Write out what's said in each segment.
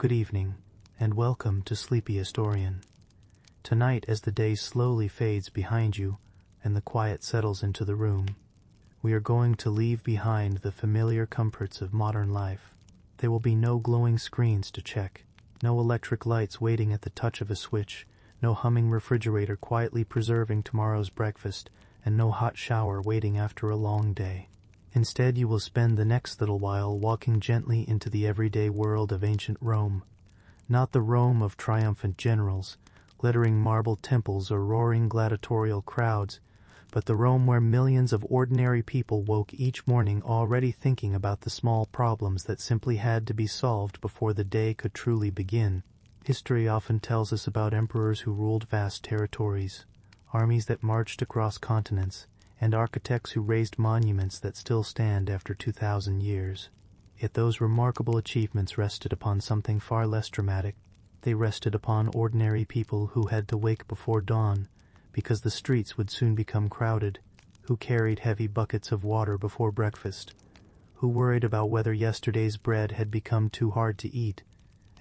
Good evening, and welcome to Sleepy Historian. Tonight, as the day slowly fades behind you and the quiet settles into the room, we are going to leave behind the familiar comforts of modern life. There will be no glowing screens to check, no electric lights waiting at the touch of a switch, no humming refrigerator quietly preserving tomorrow's breakfast, and no hot shower waiting after a long day. Instead, you will spend the next little while walking gently into the everyday world of ancient Rome. Not the Rome of triumphant generals, glittering marble temples or roaring gladiatorial crowds, but the Rome where millions of ordinary people woke each morning already thinking about the small problems that simply had to be solved before the day could truly begin. History often tells us about emperors who ruled vast territories, armies that marched across continents, and architects who raised monuments that still stand after 2,000 years. Yet those remarkable achievements rested upon something far less dramatic. They rested upon ordinary people who had to wake before dawn, because the streets would soon become crowded, who carried heavy buckets of water before breakfast, who worried about whether yesterday's bread had become too hard to eat,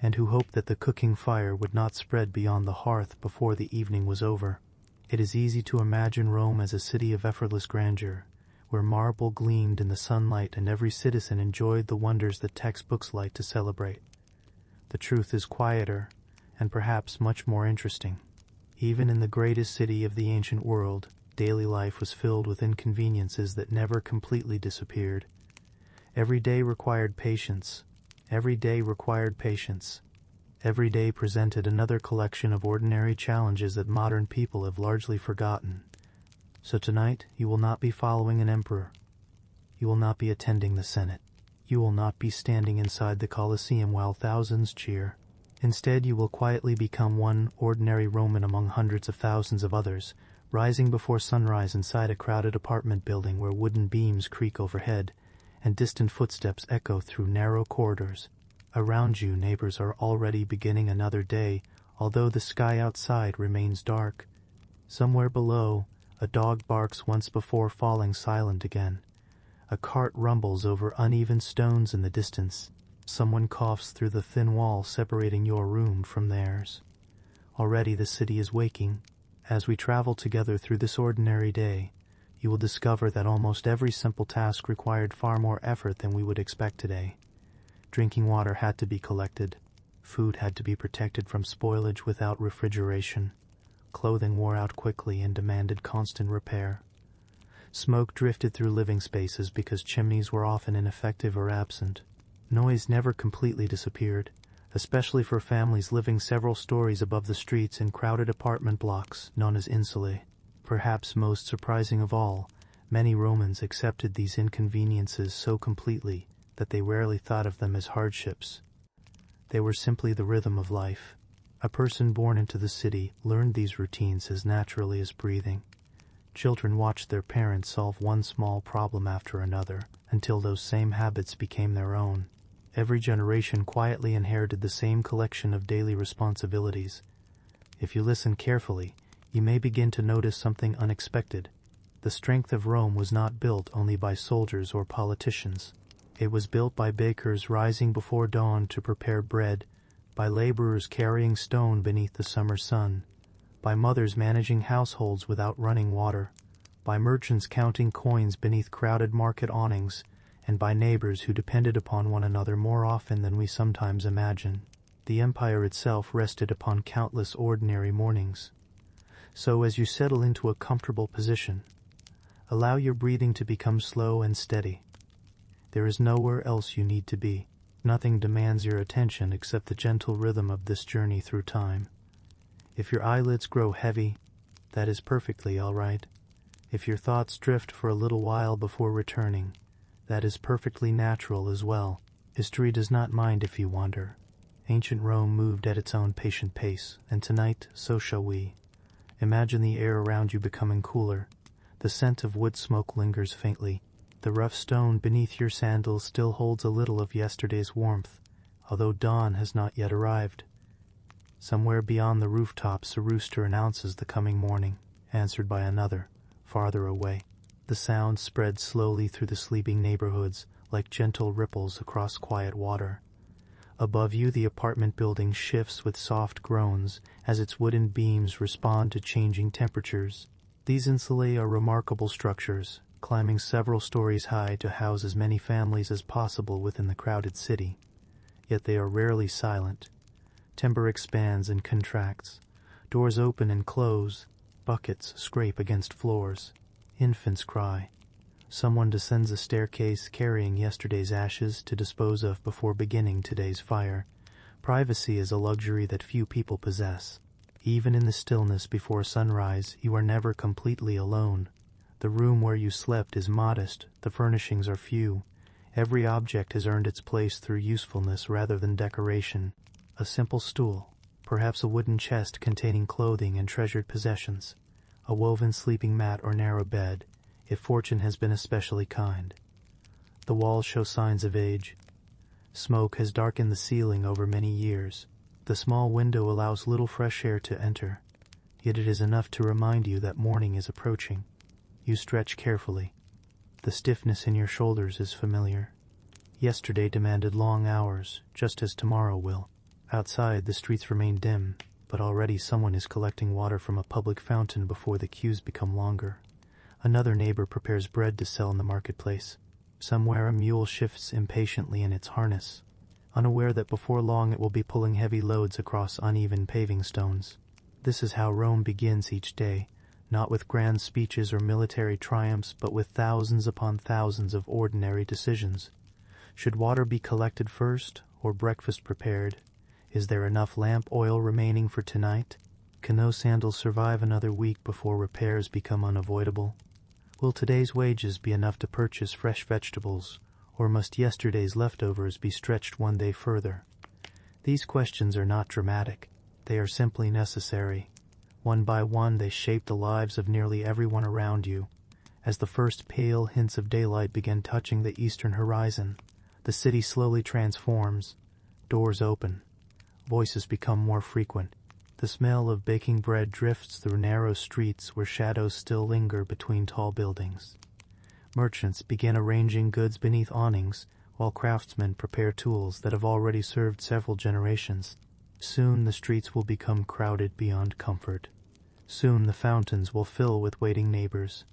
and who hoped that the cooking fire would not spread beyond the hearth before the evening was over. It is easy to imagine Rome as a city of effortless grandeur, where marble gleamed in the sunlight and every citizen enjoyed the wonders that textbooks like to celebrate. The truth is quieter, and perhaps much more interesting. Even in the greatest city of the ancient world, daily life was filled with inconveniences that never completely disappeared. Every day required patience. Every day required patience. Every day presented another collection of ordinary challenges that modern people have largely forgotten. So tonight, you will not be following an emperor. You will not be attending the Senate. You will not be standing inside the Colosseum while thousands cheer. Instead, you will quietly become one ordinary Roman among hundreds of thousands of others, rising before sunrise inside a crowded apartment building where wooden beams creak overhead and distant footsteps echo through narrow corridors. Around you, neighbors are already beginning another day, although the sky outside remains dark. Somewhere below, a dog barks once before falling silent again. A cart rumbles over uneven stones in the distance. Someone coughs through the thin wall separating your room from theirs. Already the city is waking. As we travel together through this ordinary day, you will discover that almost every simple task required far more effort than we would expect today. Drinking water had to be collected. Food had to be protected from spoilage without refrigeration. Clothing wore out quickly and demanded constant repair. Smoke drifted through living spaces because chimneys were often ineffective or absent. Noise never completely disappeared, especially for families living several stories above the streets in crowded apartment blocks known as insulae. Perhaps most surprising of all, many Romans accepted these inconveniences so completely that they rarely thought of them as hardships. They were simply the rhythm of life. A person born into the city learned these routines as naturally as breathing. Children watched their parents solve one small problem after another until those same habits became their own. Every generation quietly inherited the same collection of daily responsibilities. If you listen carefully, you may begin to notice something unexpected. The strength of Rome was not built only by soldiers or politicians. It was built by bakers rising before dawn to prepare bread, by laborers carrying stone beneath the summer sun, by mothers managing households without running water, by merchants counting coins beneath crowded market awnings, and by neighbors who depended upon one another more often than we sometimes imagine. The empire itself rested upon countless ordinary mornings. So as you settle into a comfortable position, allow your breathing to become slow and steady. There is nowhere else you need to be. Nothing demands your attention except the gentle rhythm of this journey through time. If your eyelids grow heavy, that is perfectly all right. If your thoughts drift for a little while before returning, that is perfectly natural as well. History does not mind if you wander. Ancient Rome moved at its own patient pace, and tonight, so shall we. Imagine the air around you becoming cooler. The scent of wood smoke lingers faintly. The rough stone beneath your sandals still holds a little of yesterday's warmth, although dawn has not yet arrived. Somewhere beyond the rooftops a rooster announces the coming morning, answered by another, farther away. The sound spreads slowly through the sleeping neighborhoods like gentle ripples across quiet water. Above you the apartment building shifts with soft groans as its wooden beams respond to changing temperatures. These insulae are remarkable structures, climbing several stories high to house as many families as possible within the crowded city. Yet they are rarely silent. Timber expands and contracts. Doors open and close. Buckets scrape against floors. Infants cry. Someone descends a staircase carrying yesterday's ashes to dispose of before beginning today's fire. Privacy is a luxury that few people possess. Even in the stillness before sunrise, you are never completely alone. The room where you slept is modest, the furnishings are few. Every object has earned its place through usefulness rather than decoration. A simple stool, perhaps a wooden chest containing clothing and treasured possessions, a woven sleeping mat or narrow bed, if fortune has been especially kind. The walls show signs of age. Smoke has darkened the ceiling over many years. The small window allows little fresh air to enter, yet it is enough to remind you that morning is approaching. You stretch carefully. The stiffness in your shoulders is familiar. Yesterday demanded long hours, just as tomorrow will. Outside, the streets remain dim, but already someone is collecting water from a public fountain before the queues become longer. Another neighbor prepares bread to sell in the marketplace. Somewhere a mule shifts impatiently in its harness, unaware that before long it will be pulling heavy loads across uneven paving stones. This is how Rome begins each day, not with grand speeches or military triumphs, but with thousands upon thousands of ordinary decisions. Should water be collected first, or breakfast prepared? Is there enough lamp oil remaining for tonight? Can those sandals survive another week before repairs become unavoidable? Will today's wages be enough to purchase fresh vegetables, or must yesterday's leftovers be stretched one day further? These questions are not dramatic. They are simply necessary. One by one they shape the lives of nearly everyone around you. As the first pale hints of daylight begin touching the eastern horizon, the city slowly transforms. Doors open. Voices become more frequent. The smell of baking bread drifts through narrow streets where shadows still linger between tall buildings. Merchants begin arranging goods beneath awnings, while craftsmen prepare tools that have already served several generations. Soon the streets will become crowded beyond comfort. Soon the fountains will fill with waiting neighbors.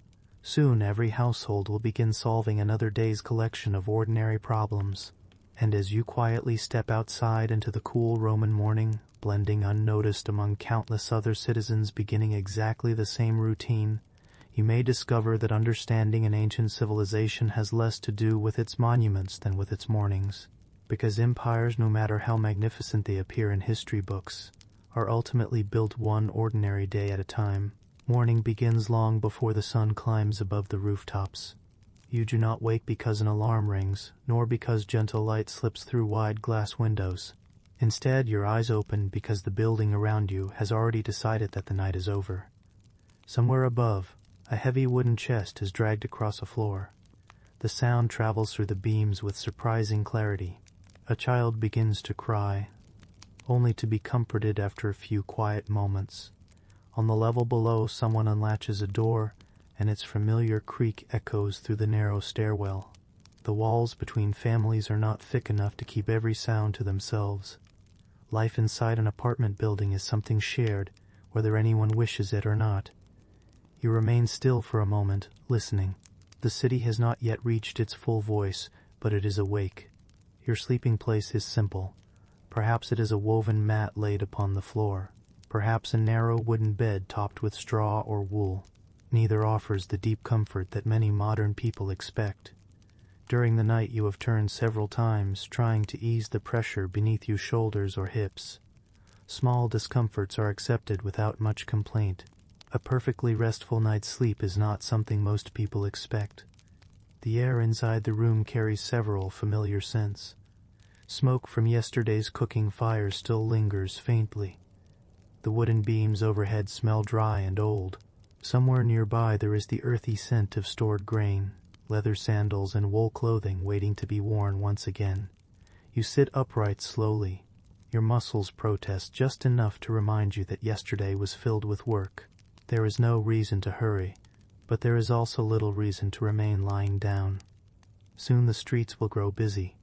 Soon every household will begin solving another day's collection of ordinary problems. And as you quietly step outside into the cool Roman morning, blending unnoticed among countless other citizens beginning exactly the same routine, you may discover that understanding an ancient civilization has less to do with its monuments than with its mornings. Because empires, no matter how magnificent they appear in history books, are ultimately built one ordinary day at a time. Morning begins long before the sun climbs above the rooftops. You do not wake because an alarm rings, nor because gentle light slips through wide glass windows. Instead, your eyes open because the building around you has already decided that the night is over. Somewhere above, a heavy wooden chest is dragged across a floor. The sound travels through the beams with surprising clarity. A child begins to cry, only to be comforted after a few quiet moments. On the level below, someone unlatches a door, and its familiar creak echoes through the narrow stairwell. The walls between families are not thick enough to keep every sound to themselves. Life inside an apartment building is something shared, whether anyone wishes it or not. You remain still for a moment, listening. The city has not yet reached its full voice, but it is awake. Your sleeping place is simple. Perhaps it is a woven mat laid upon the floor. Perhaps a narrow wooden bed topped with straw or wool. Neither offers the deep comfort that many modern people expect. During the night you have turned several times, trying to ease the pressure beneath your shoulders or hips. Small discomforts are accepted without much complaint. A perfectly restful night's sleep is not something most people expect. The air inside the room carries several familiar scents. Smoke from yesterday's cooking fire still lingers faintly. The wooden beams overhead smell dry and old. Somewhere nearby there is the earthy scent of stored grain, leather sandals and wool clothing waiting to be worn once again. You sit upright slowly. Your muscles protest just enough to remind you that yesterday was filled with work. There is no reason to hurry, but there is also little reason to remain lying down. Soon the streets will grow busy.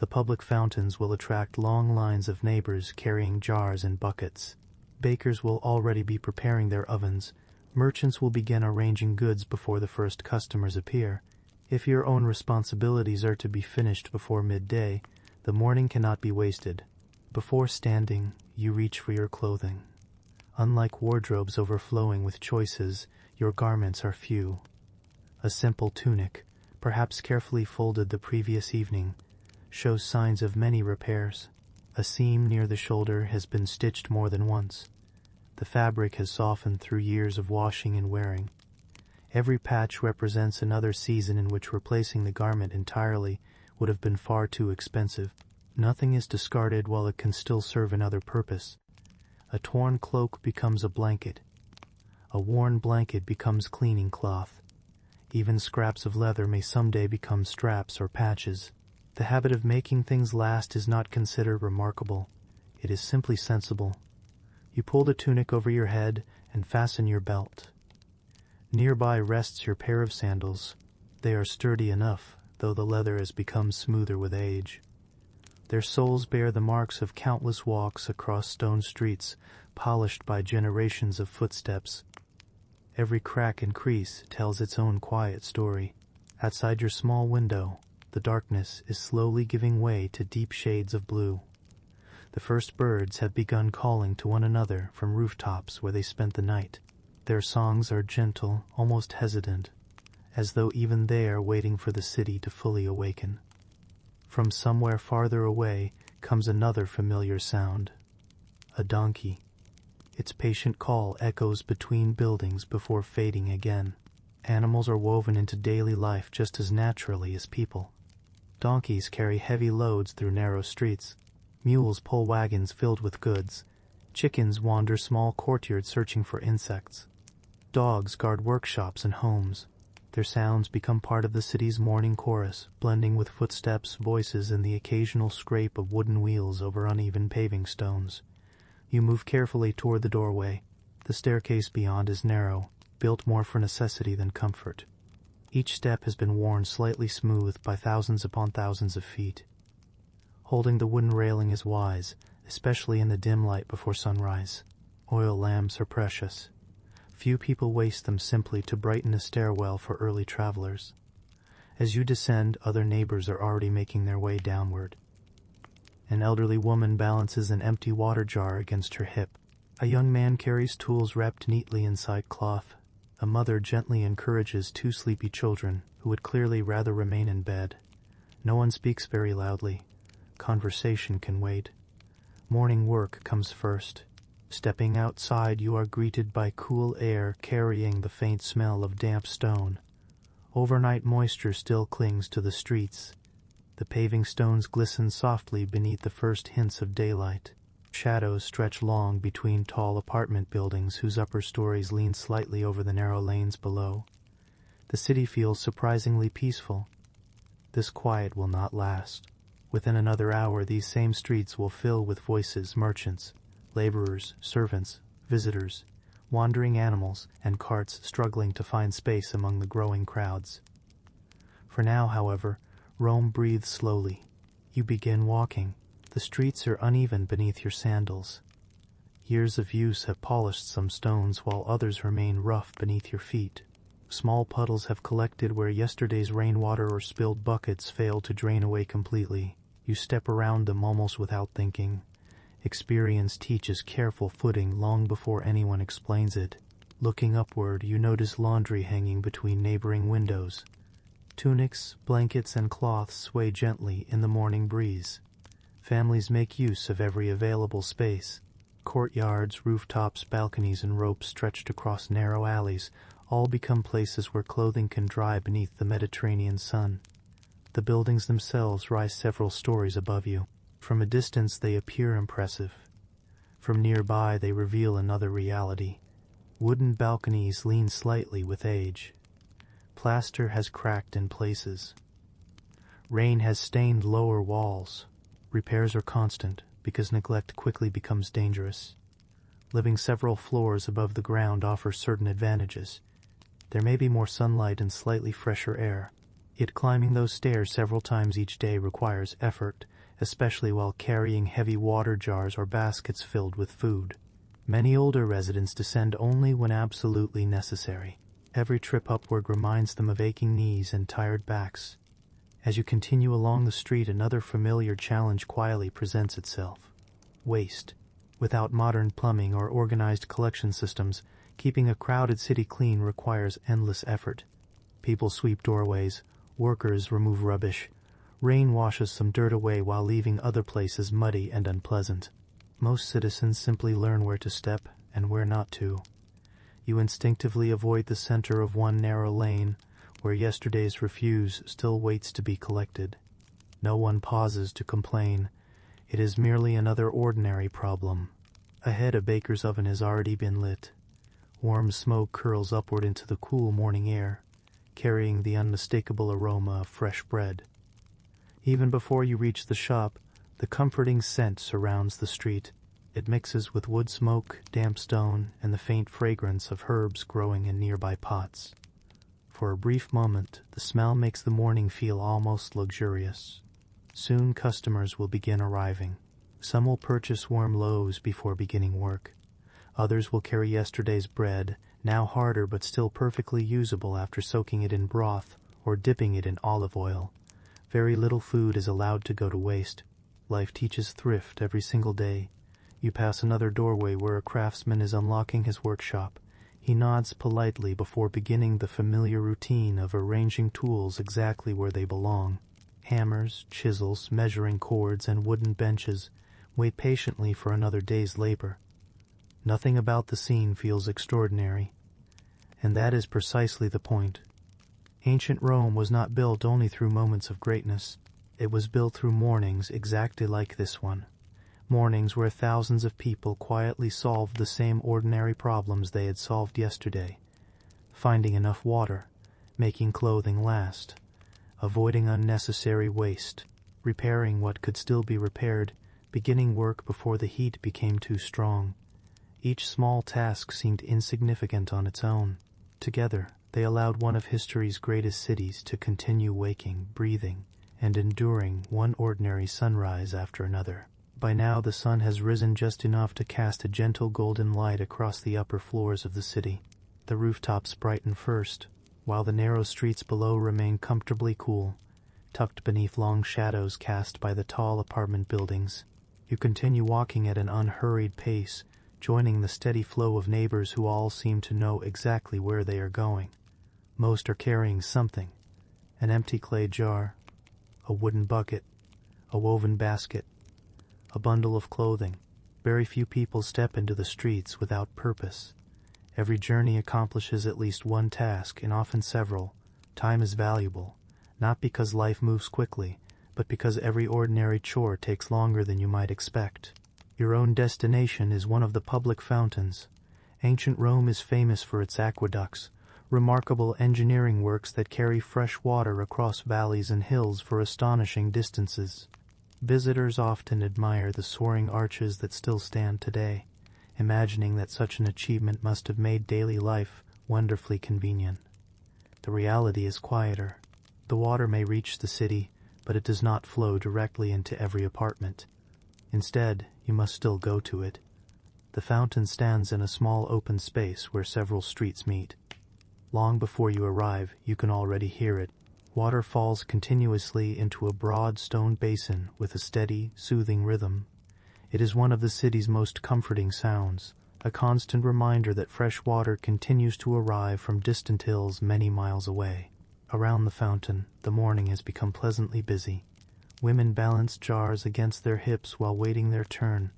The public fountains will attract long lines of neighbors carrying jars and buckets. Bakers will already be preparing their ovens. Merchants will begin arranging goods before the first customers appear. If your own responsibilities are to be finished before midday, the morning cannot be wasted. Before standing, you reach for your clothing. Unlike wardrobes overflowing with choices, your garments are few. A simple tunic, perhaps carefully folded the previous evening, shows signs of many repairs. A seam near the shoulder has been stitched more than once. The fabric has softened through years of washing and wearing. Every patch represents another season in which replacing the garment entirely would have been far too expensive. Nothing is discarded while it can still serve another purpose. A torn cloak becomes a blanket. A worn blanket becomes cleaning cloth. Even scraps of leather may someday become straps or patches. The habit of making things last is not considered remarkable. It is simply sensible. You pull the tunic over your head and fasten your belt. Nearby rests your pair of sandals. They are sturdy enough, though the leather has become smoother with age. Their soles bear the marks of countless walks across stone streets, polished by generations of footsteps. Every crack and crease tells its own quiet story. Outside your small window, the darkness is slowly giving way to deep shades of blue. The first birds have begun calling to one another from rooftops where they spent the night. Their songs are gentle, almost hesitant, as though even they are waiting for the city to fully awaken. From somewhere farther away comes another familiar sound. A donkey. Its patient call echoes between buildings before fading again. Animals are woven into daily life just as naturally as people. Donkeys carry heavy loads through narrow streets. Mules pull wagons filled with goods. Chickens wander small courtyards searching for insects. Dogs guard workshops and homes. Their sounds become part of the city's morning chorus, blending with footsteps, voices, and the occasional scrape of wooden wheels over uneven paving stones. You move carefully toward the doorway. The staircase beyond is narrow, built more for necessity than comfort. Each step has been worn slightly smooth by thousands upon thousands of feet. Holding the wooden railing is wise, especially in the dim light before sunrise. Oil lamps are precious. Few people waste them simply to brighten a stairwell for early travelers. As you descend, other neighbors are already making their way downward. An elderly woman balances an empty water jar against her hip. A young man carries tools wrapped neatly inside cloth. A mother gently encourages two sleepy children who would clearly rather remain in bed. No one speaks very loudly. Conversation can wait. Morning work comes first. Stepping outside, you are greeted by cool air carrying the faint smell of damp stone. Overnight moisture still clings to the streets. The paving stones glisten softly beneath the first hints of daylight. Shadows stretch long between tall apartment buildings whose upper stories lean slightly over the narrow lanes below. The city feels surprisingly peaceful. This quiet will not last. Within another hour, these same streets will fill with voices, merchants, laborers, servants, visitors, wandering animals, and carts struggling to find space among the growing crowds. For now, however, Rome breathes slowly. You begin walking. The streets are uneven beneath your sandals. Years of use have polished some stones while others remain rough beneath your feet. Small puddles have collected where yesterday's rainwater or spilled buckets failed to drain away completely. You step around them almost without thinking. Experience teaches careful footing long before anyone explains it. Looking upward, you notice laundry hanging between neighboring windows. Tunics, blankets, and cloths sway gently in the morning breeze. Families make use of every available space. Courtyards, rooftops, balconies, and ropes stretched across narrow alleys all become places where clothing can dry beneath the Mediterranean sun. The buildings themselves rise several stories above you. From a distance they appear impressive. From nearby they reveal another reality. Wooden balconies lean slightly with age. Plaster has cracked in places. Rain has stained lower walls. Repairs are constant, because neglect quickly becomes dangerous. Living several floors above the ground offers certain advantages. There may be more sunlight and slightly fresher air. Yet climbing those stairs several times each day requires effort, especially while carrying heavy water jars or baskets filled with food. Many older residents descend only when absolutely necessary. Every trip upward reminds them of aching knees and tired backs. As you continue along the street, another familiar challenge quietly presents itself. Waste. Without modern plumbing or organized collection systems, keeping a crowded city clean requires endless effort. People sweep doorways, workers remove rubbish, rain washes some dirt away while leaving other places muddy and unpleasant. Most citizens simply learn where to step and where not to. You instinctively avoid the center of one narrow lane, where yesterday's refuse still waits to be collected. No one pauses to complain. It is merely another ordinary problem. Ahead, a baker's oven has already been lit. Warm smoke curls upward into the cool morning air, carrying the unmistakable aroma of fresh bread. Even before you reach the shop, the comforting scent surrounds the street. It mixes with wood smoke, damp stone, and the faint fragrance of herbs growing in nearby pots. For a brief moment, the smell makes the morning feel almost luxurious. Soon customers will begin arriving. Some will purchase warm loaves before beginning work. Others will carry yesterday's bread, now harder but still perfectly usable after soaking it in broth or dipping it in olive oil. Very little food is allowed to go to waste. Life teaches thrift every single day. You pass another doorway where a craftsman is unlocking his workshop. He nods politely before beginning the familiar routine of arranging tools exactly where they belong. Hammers, chisels, measuring cords, and wooden benches wait patiently for another day's labor. Nothing about the scene feels extraordinary. And that is precisely the point. Ancient Rome was not built only through moments of greatness. It was built through mornings exactly like this one. Mornings where thousands of people quietly solved the same ordinary problems they had solved yesterday. Finding enough water, making clothing last, avoiding unnecessary waste, repairing what could still be repaired, beginning work before the heat became too strong. Each small task seemed insignificant on its own. Together, they allowed one of history's greatest cities to continue waking, breathing, and enduring one ordinary sunrise after another. By now the sun has risen just enough to cast a gentle golden light across the upper floors of the city. The rooftops brighten first, while the narrow streets below remain comfortably cool, tucked beneath long shadows cast by the tall apartment buildings. You continue walking at an unhurried pace, joining the steady flow of neighbors who all seem to know exactly where they are going. Most are carrying something: an empty clay jar, a wooden bucket, a woven basket, a bundle of clothing. Very few people step into the streets without purpose. Every journey accomplishes at least one task, and often several. Time is valuable, not because life moves quickly, but because every ordinary chore takes longer than you might expect. Your own destination is one of the public fountains. Ancient Rome is famous for its aqueducts, remarkable engineering works that carry fresh water across valleys and hills for astonishing distances. Visitors often admire the soaring arches that still stand today, imagining that such an achievement must have made daily life wonderfully convenient. The reality is quieter. The water may reach the city, but it does not flow directly into every apartment. Instead, you must still go to it. The fountain stands in a small open space where several streets meet. Long before you arrive, you can already hear it. Water falls continuously into a broad stone basin with a steady, soothing rhythm. It is one of the city's most comforting sounds, a constant reminder that fresh water continues to arrive from distant hills many miles away. Around the fountain, the morning has become pleasantly busy. Women balance jars against their hips while waiting their turn.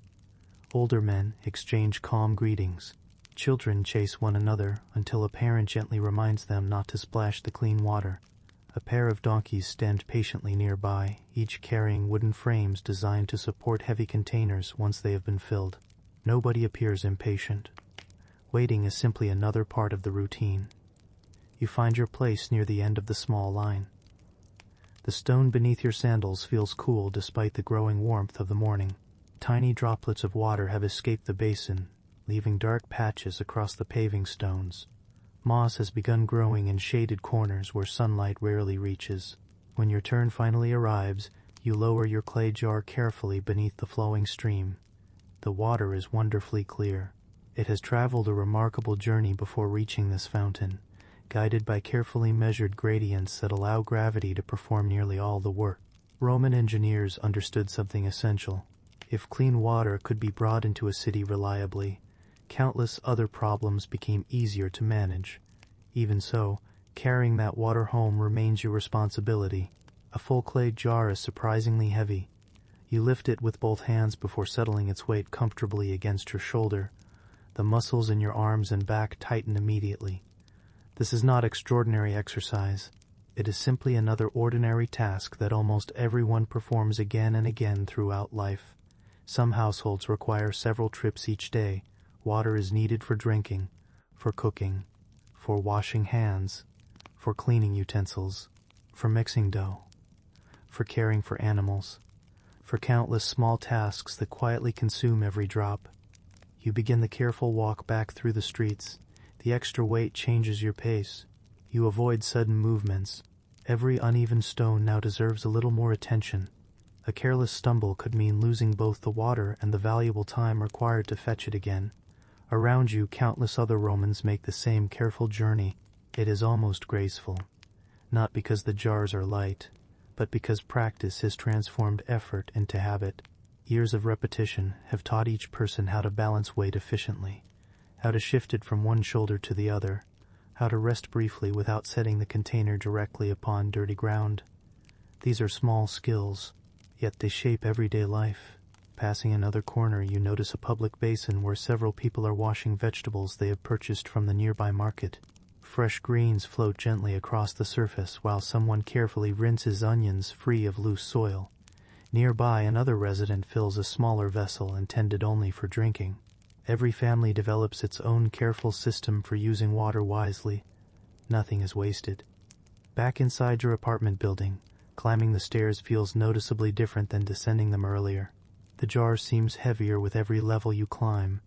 Older men exchange calm greetings. Children chase one another until a parent gently reminds them not to splash the clean water. A pair of donkeys stand patiently nearby, each carrying wooden frames designed to support heavy containers once they have been filled. Nobody appears impatient. Waiting is simply another part of the routine. You find your place near the end of the small line. The stone beneath your sandals feels cool despite the growing warmth of the morning. Tiny droplets of water have escaped the basin, leaving dark patches across the paving stones. Moss has begun growing in shaded corners where sunlight rarely reaches. When your turn finally arrives, you lower your clay jar carefully beneath the flowing stream. The water is wonderfully clear. It has traveled a remarkable journey before reaching this fountain, guided by carefully measured gradients that allow gravity to perform nearly all the work. Roman engineers understood something essential. If clean water could be brought into a city reliably, countless other problems became easier to manage. Even so, carrying that water home remains your responsibility. A full clay jar is surprisingly heavy. You lift it with both hands before settling its weight comfortably against your shoulder. The muscles in your arms and back tighten immediately. This is not extraordinary exercise. It is simply another ordinary task that almost everyone performs again and again throughout life. Some households require several trips each day. Water is needed for drinking, for cooking, for washing hands, for cleaning utensils, for mixing dough, for caring for animals, for countless small tasks that quietly consume every drop. You begin the careful walk back through the streets. The extra weight changes your pace. You avoid sudden movements. Every uneven stone now deserves a little more attention. A careless stumble could mean losing both the water and the valuable time required to fetch it again. Around you, countless other Romans make the same careful journey. It is almost graceful, not because the jars are light, but because practice has transformed effort into habit. Years of repetition have taught each person how to balance weight efficiently, how to shift it from one shoulder to the other, how to rest briefly without setting the container directly upon dirty ground. These are small skills, yet they shape everyday life. Passing another corner, you notice a public basin where several people are washing vegetables they have purchased from the nearby market. Fresh greens float gently across the surface while someone carefully rinses onions free of loose soil. Nearby, another resident fills a smaller vessel intended only for drinking. Every family develops its own careful system for using water wisely. Nothing is wasted. Back inside your apartment building, climbing the stairs feels noticeably different than descending them earlier. The jar seems heavier with every level you climb.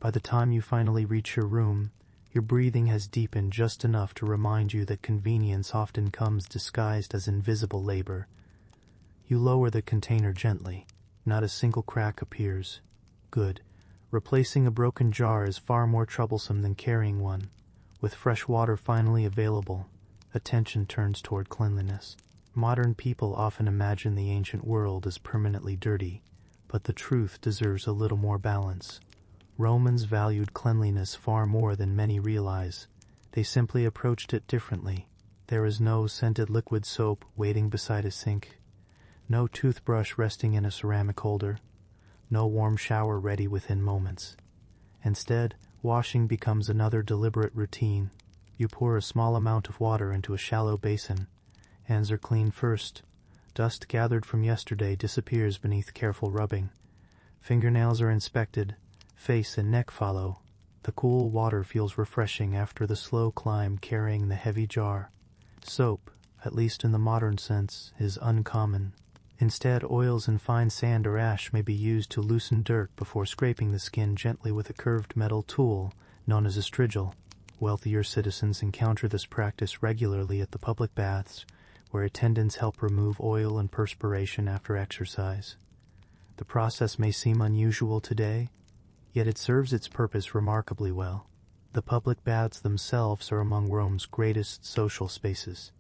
By the time you finally reach your room, your breathing has deepened just enough to remind you that convenience often comes disguised as invisible labor. You lower the container gently. Not a single crack appears. Good. Replacing a broken jar is far more troublesome than carrying one. With fresh water finally available, attention turns toward cleanliness. Modern people often imagine the ancient world as permanently dirty, but the truth deserves a little more balance. Romans valued cleanliness far more than many realize. They simply approached it differently. There is no scented liquid soap waiting beside a sink. No toothbrush resting in a ceramic holder. No warm shower ready within moments. Instead, washing becomes another deliberate routine. You pour a small amount of water into a shallow basin. Hands are cleaned first. Dust gathered from yesterday disappears beneath careful rubbing. Fingernails are inspected. Face and neck follow. The cool water feels refreshing after the slow climb carrying the heavy jar. Soap, at least in the modern sense, is uncommon. Instead, oils and fine sand or ash may be used to loosen dirt before scraping the skin gently with a curved metal tool known as a strigil. Wealthier citizens encounter this practice regularly at the public baths, where attendants help remove oil and perspiration after exercise. The process may seem unusual today, yet it serves its purpose remarkably well. The public baths themselves are among Rome's greatest social spaces.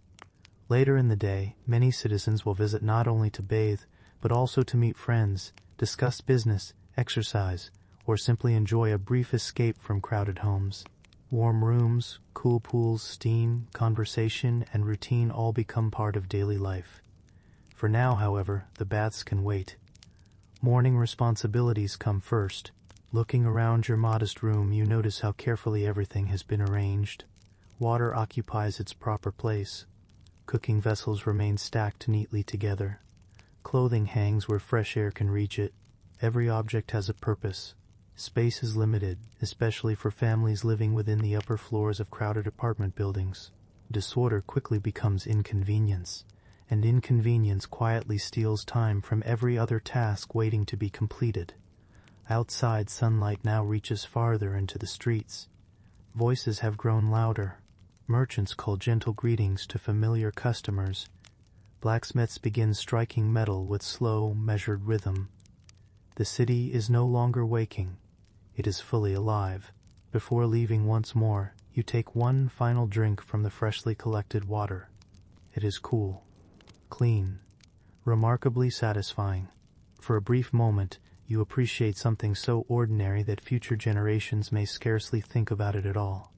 Later in the day, many citizens will visit not only to bathe, but also to meet friends, discuss business, exercise, or simply enjoy a brief escape from crowded homes. Warm rooms, cool pools, steam, conversation, and routine all become part of daily life. For now, however, the baths can wait. Morning responsibilities come first. Looking around your modest room, you notice how carefully everything has been arranged. Water occupies its proper place. Cooking vessels remain stacked neatly together. Clothing hangs where fresh air can reach it. Every object has a purpose. Space is limited, especially for families living within the upper floors of crowded apartment buildings. Disorder quickly becomes inconvenience, and inconvenience quietly steals time from every other task waiting to be completed. Outside, sunlight now reaches farther into the streets. Voices have grown louder. Merchants call gentle greetings to familiar customers. Blacksmiths begin striking metal with slow, measured rhythm. The city is no longer waking. It is fully alive. Before leaving once more, you take one final drink from the freshly collected water. It is cool, clean, remarkably satisfying. For a brief moment, you appreciate something so ordinary that future generations may scarcely think about it at all.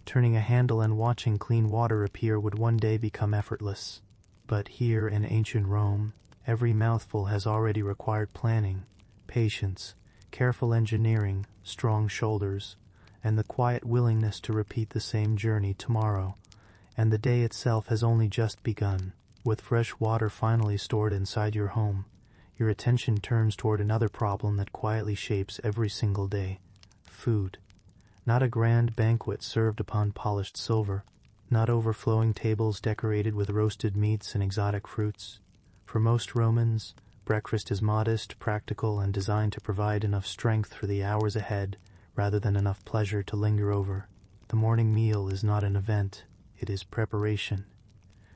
Turning a handle and watching clean water appear would one day become effortless. But here in ancient Rome, every mouthful has already required planning, patience, careful engineering, strong shoulders, and the quiet willingness to repeat the same journey tomorrow, and the day itself has only just begun. With fresh water finally stored inside your home, your attention turns toward another problem that quietly shapes every single day: food. Not a grand banquet served upon polished silver, not overflowing tables decorated with roasted meats and exotic fruits. For most Romans, breakfast is modest, practical, and designed to provide enough strength for the hours ahead, rather than enough pleasure to linger over. The morning meal is not an event, it is preparation.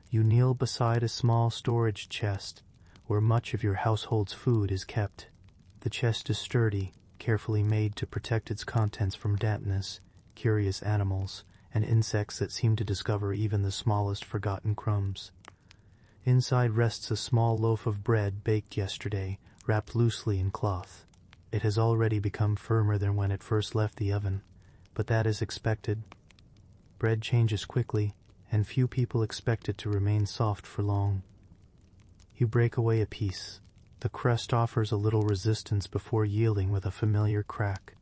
You kneel beside a small storage chest, where much of your household's food is kept. The chest is sturdy, carefully made to protect its contents from dampness, curious animals, and insects that seem to discover even the smallest forgotten crumbs. Inside rests a small loaf of bread baked yesterday, wrapped loosely in cloth. It has already become firmer than when it first left the oven, but that is expected. Bread changes quickly, and few people expect it to remain soft for long. You break away a piece. The crust offers a little resistance before yielding with a familiar crack.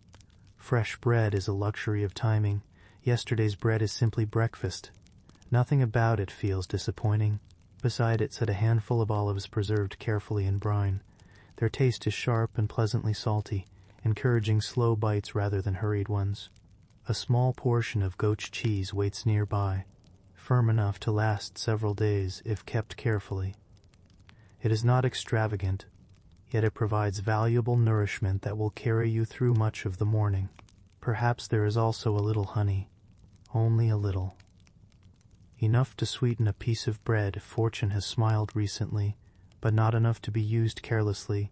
Fresh bread is a luxury of timing. Yesterday's bread is simply breakfast. Nothing about it feels disappointing. Beside it sit a handful of olives preserved carefully in brine. Their taste is sharp and pleasantly salty, encouraging slow bites rather than hurried ones. A small portion of goat's cheese waits nearby, firm enough to last several days if kept carefully. It is not extravagant, yet it provides valuable nourishment that will carry you through much of the morning. Perhaps there is also a little honey, only a little. Enough to sweeten a piece of bread if fortune has smiled recently, but not enough to be used carelessly.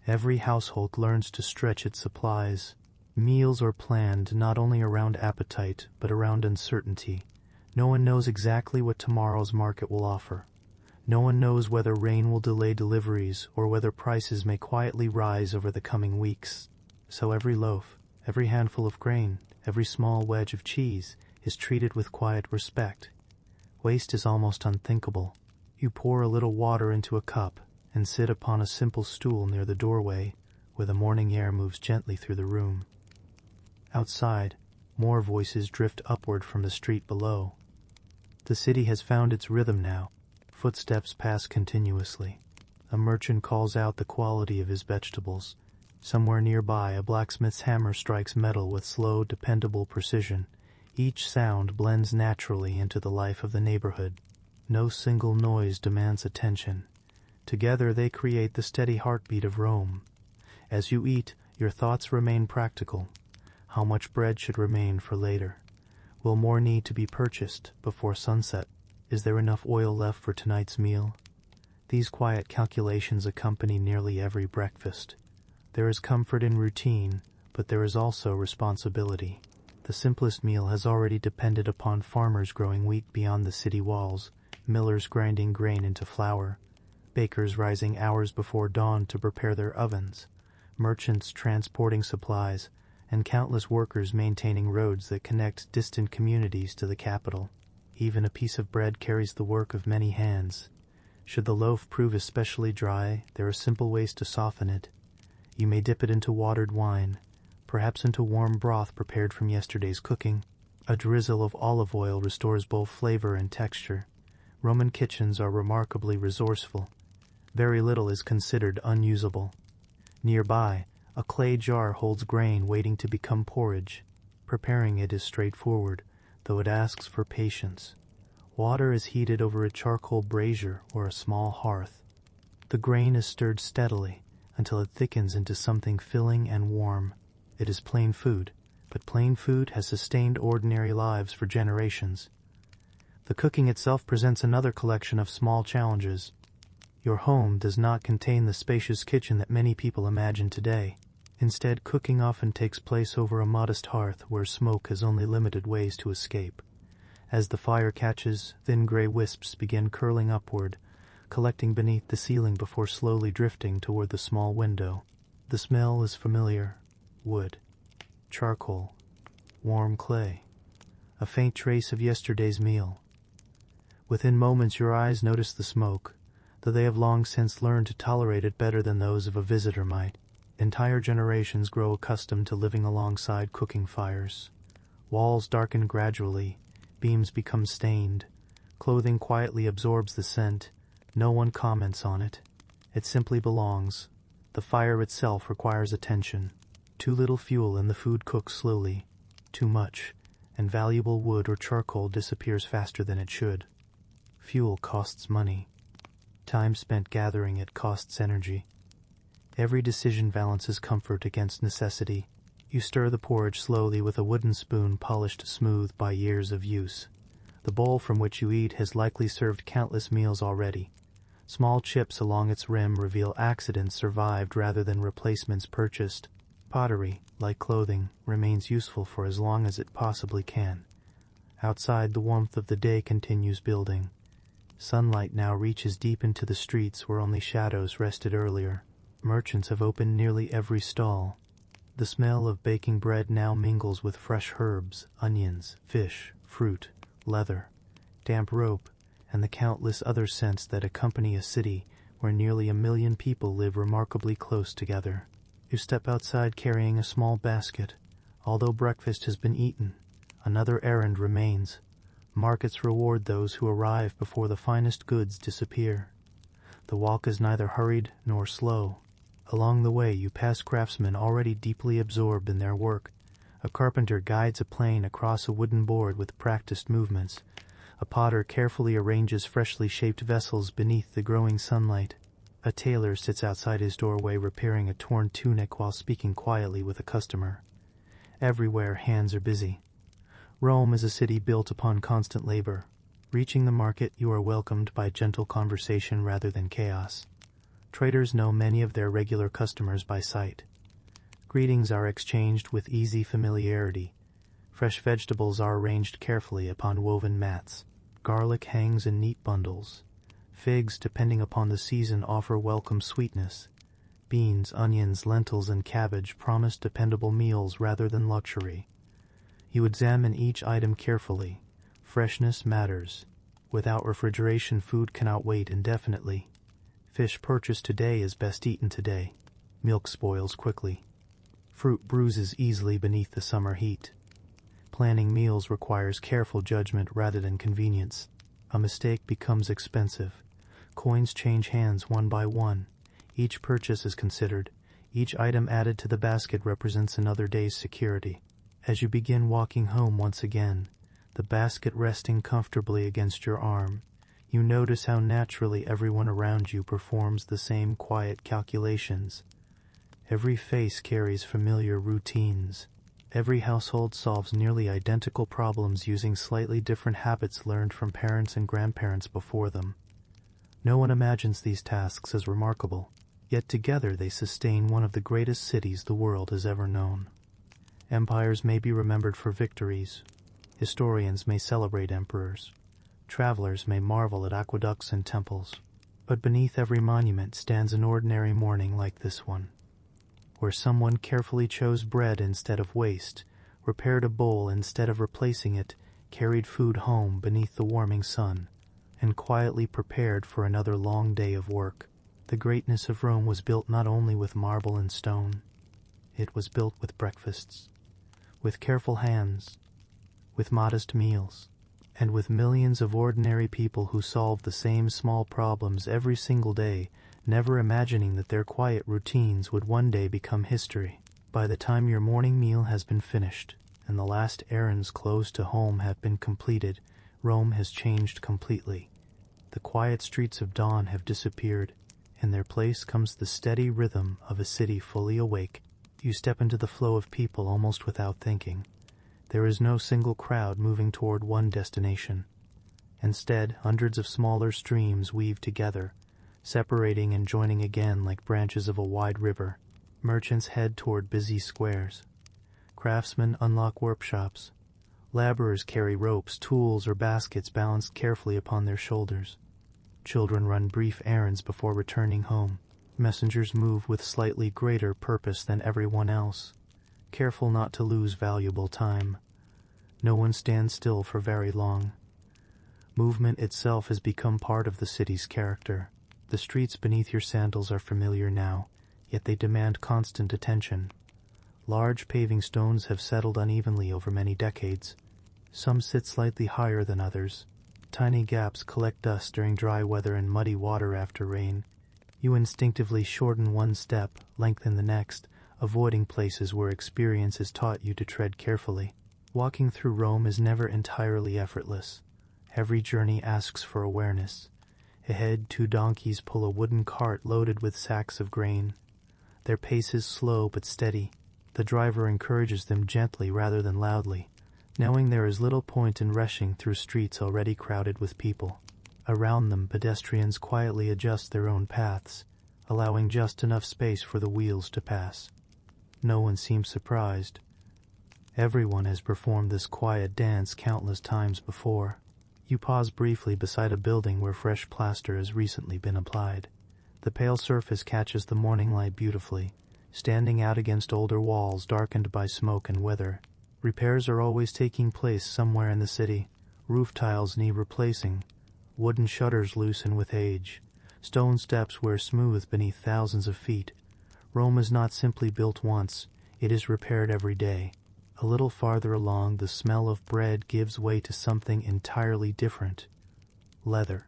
Every household learns to stretch its supplies. Meals are planned not only around appetite, but around uncertainty. No one knows exactly what tomorrow's market will offer. No one knows whether rain will delay deliveries or whether prices may quietly rise over the coming weeks. So every loaf, every handful of grain, every small wedge of cheese is treated with quiet respect. Waste is almost unthinkable. You pour a little water into a cup and sit upon a simple stool near the doorway, where the morning air moves gently through the room. Outside, more voices drift upward from the street below. The city has found its rhythm now. Footsteps pass continuously. A merchant calls out the quality of his vegetables. Somewhere nearby, a blacksmith's hammer strikes metal with slow, dependable precision. Each sound blends naturally into the life of the neighborhood. No single noise demands attention. Together they create the steady heartbeat of Rome. As you eat, your thoughts remain practical. How much bread should remain for later? Will more need to be purchased before sunset? Is there enough oil left for tonight's meal? These quiet calculations accompany nearly every breakfast. There is comfort in routine, but there is also responsibility. The simplest meal has already depended upon farmers growing wheat beyond the city walls, millers grinding grain into flour, bakers rising hours before dawn to prepare their ovens, merchants transporting supplies, and countless workers maintaining roads that connect distant communities to the capital. Even a piece of bread carries the work of many hands. Should the loaf prove especially dry, there are simple ways to soften it. You may dip it into watered wine, perhaps into warm broth prepared from yesterday's cooking. A drizzle of olive oil restores both flavor and texture. Roman kitchens are remarkably resourceful. Very little is considered unusable. Nearby, a clay jar holds grain waiting to become porridge. Preparing it is straightforward, though it asks for patience. Water is heated over a charcoal brazier or a small hearth. The grain is stirred steadily until it thickens into something filling and warm. It is plain food, but plain food has sustained ordinary lives for generations. The cooking itself presents another collection of small challenges. Your home does not contain the spacious kitchen that many people imagine today. Instead, cooking often takes place over a modest hearth where smoke has only limited ways to escape. As the fire catches, thin gray wisps begin curling upward, collecting beneath the ceiling before slowly drifting toward the small window. The smell is familiar: wood, charcoal, warm clay, a faint trace of yesterday's meal. Within moments your eyes notice the smoke, though they have long since learned to tolerate it better than those of a visitor might. Entire generations grow accustomed to living alongside cooking fires. Walls darken gradually, beams become stained, clothing quietly absorbs the scent. No one comments on it. It simply belongs. The fire itself requires attention. Too little fuel and the food cooks slowly. Too much, and valuable wood or charcoal disappears faster than it should. Fuel costs money. Time spent gathering it costs energy. Every decision balances comfort against necessity. You stir the porridge slowly with a wooden spoon polished smooth by years of use. The bowl from which you eat has likely served countless meals already. Small chips along its rim reveal accidents survived rather than replacements purchased. Pottery, like clothing, remains useful for as long as it possibly can. Outside, the warmth of the day continues building. Sunlight now reaches deep into the streets where only shadows rested earlier. Merchants have opened nearly every stall. The smell of baking bread now mingles with fresh herbs, onions, fish, fruit, leather, damp rope, and the countless other scents that accompany a city where nearly 1 million people live remarkably close together. You step outside carrying a small basket. Although breakfast has been eaten, another errand remains. Markets reward those who arrive before the finest goods disappear. The walk is neither hurried nor slow. Along the way you pass craftsmen already deeply absorbed in their work. A carpenter guides a plane across a wooden board with practiced movements. A potter carefully arranges freshly shaped vessels beneath the growing sunlight. A tailor sits outside his doorway repairing a torn tunic while speaking quietly with a customer. Everywhere hands are busy. Rome is a city built upon constant labor. Reaching the market, you are welcomed by gentle conversation rather than chaos. Traders know many of their regular customers by sight. Greetings are exchanged with easy familiarity. Fresh vegetables are arranged carefully upon woven mats. Garlic hangs in neat bundles. Figs, depending upon the season, offer welcome sweetness. Beans, onions, lentils, and cabbage promise dependable meals rather than luxury. You examine each item carefully. Freshness matters. Without refrigeration, food cannot wait indefinitely. Fish purchased today is best eaten today. Milk spoils quickly. Fruit bruises easily beneath the summer heat. Planning meals requires careful judgment rather than convenience. A mistake becomes expensive. Coins change hands one by one. Each purchase is considered. Each item added to the basket represents another day's security. As you begin walking home once again, the basket resting comfortably against your arm, you notice how naturally everyone around you performs the same quiet calculations. Every face carries familiar routines. Every household solves nearly identical problems using slightly different habits learned from parents and grandparents before them. No one imagines these tasks as remarkable, yet together they sustain one of the greatest cities the world has ever known. Empires may be remembered for victories. Historians may celebrate emperors. Travelers may marvel at aqueducts and temples. But beneath every monument stands an ordinary morning like this one, where someone carefully chose bread instead of waste, repaired a bowl instead of replacing it, carried food home beneath the warming sun, and quietly prepared for another long day of work. The greatness of Rome was built not only with marble and stone. It was built with breakfasts, with careful hands, with modest meals, and with millions of ordinary people who solve the same small problems every single day, never imagining that their quiet routines would one day become history. By the time your morning meal has been finished, and the last errands close to home have been completed, Rome has changed completely. The quiet streets of dawn have disappeared. In their place comes the steady rhythm of a city fully awake. You step into the flow of people almost without thinking. There is no single crowd moving toward one destination. Instead, hundreds of smaller streams weave together, separating and joining again like branches of a wide river. Merchants head toward busy squares. Craftsmen unlock workshops. Laborers carry ropes, tools, or baskets balanced carefully upon their shoulders. Children run brief errands before returning home. Messengers move with slightly greater purpose than everyone else, careful not to lose valuable time. No one stands still for very long. Movement itself has become part of the city's character. The streets beneath your sandals are familiar now, yet they demand constant attention. Large paving stones have settled unevenly over many decades. Some sit slightly higher than others. Tiny gaps collect dust during dry weather and muddy water after rain. You instinctively shorten one step, lengthen the next, avoiding places where experience has taught you to tread carefully. Walking through Rome is never entirely effortless. Every journey asks for awareness. Ahead, 2 donkeys pull a wooden cart loaded with sacks of grain. Their pace is slow but steady. The driver encourages them gently rather than loudly, knowing there is little point in rushing through streets already crowded with people. Around them, pedestrians quietly adjust their own paths, allowing just enough space for the wheels to pass. No one seems surprised. Everyone has performed this quiet dance countless times before. You pause briefly beside a building where fresh plaster has recently been applied. The pale surface catches the morning light beautifully, standing out against older walls darkened by smoke and weather. Repairs are always taking place somewhere in the city. Roof tiles need replacing. Wooden shutters loosen with age. Stone steps wear smooth beneath thousands of feet. Rome is not simply built once, it is repaired every day. A little farther along, the smell of bread gives way to something entirely different. Leather.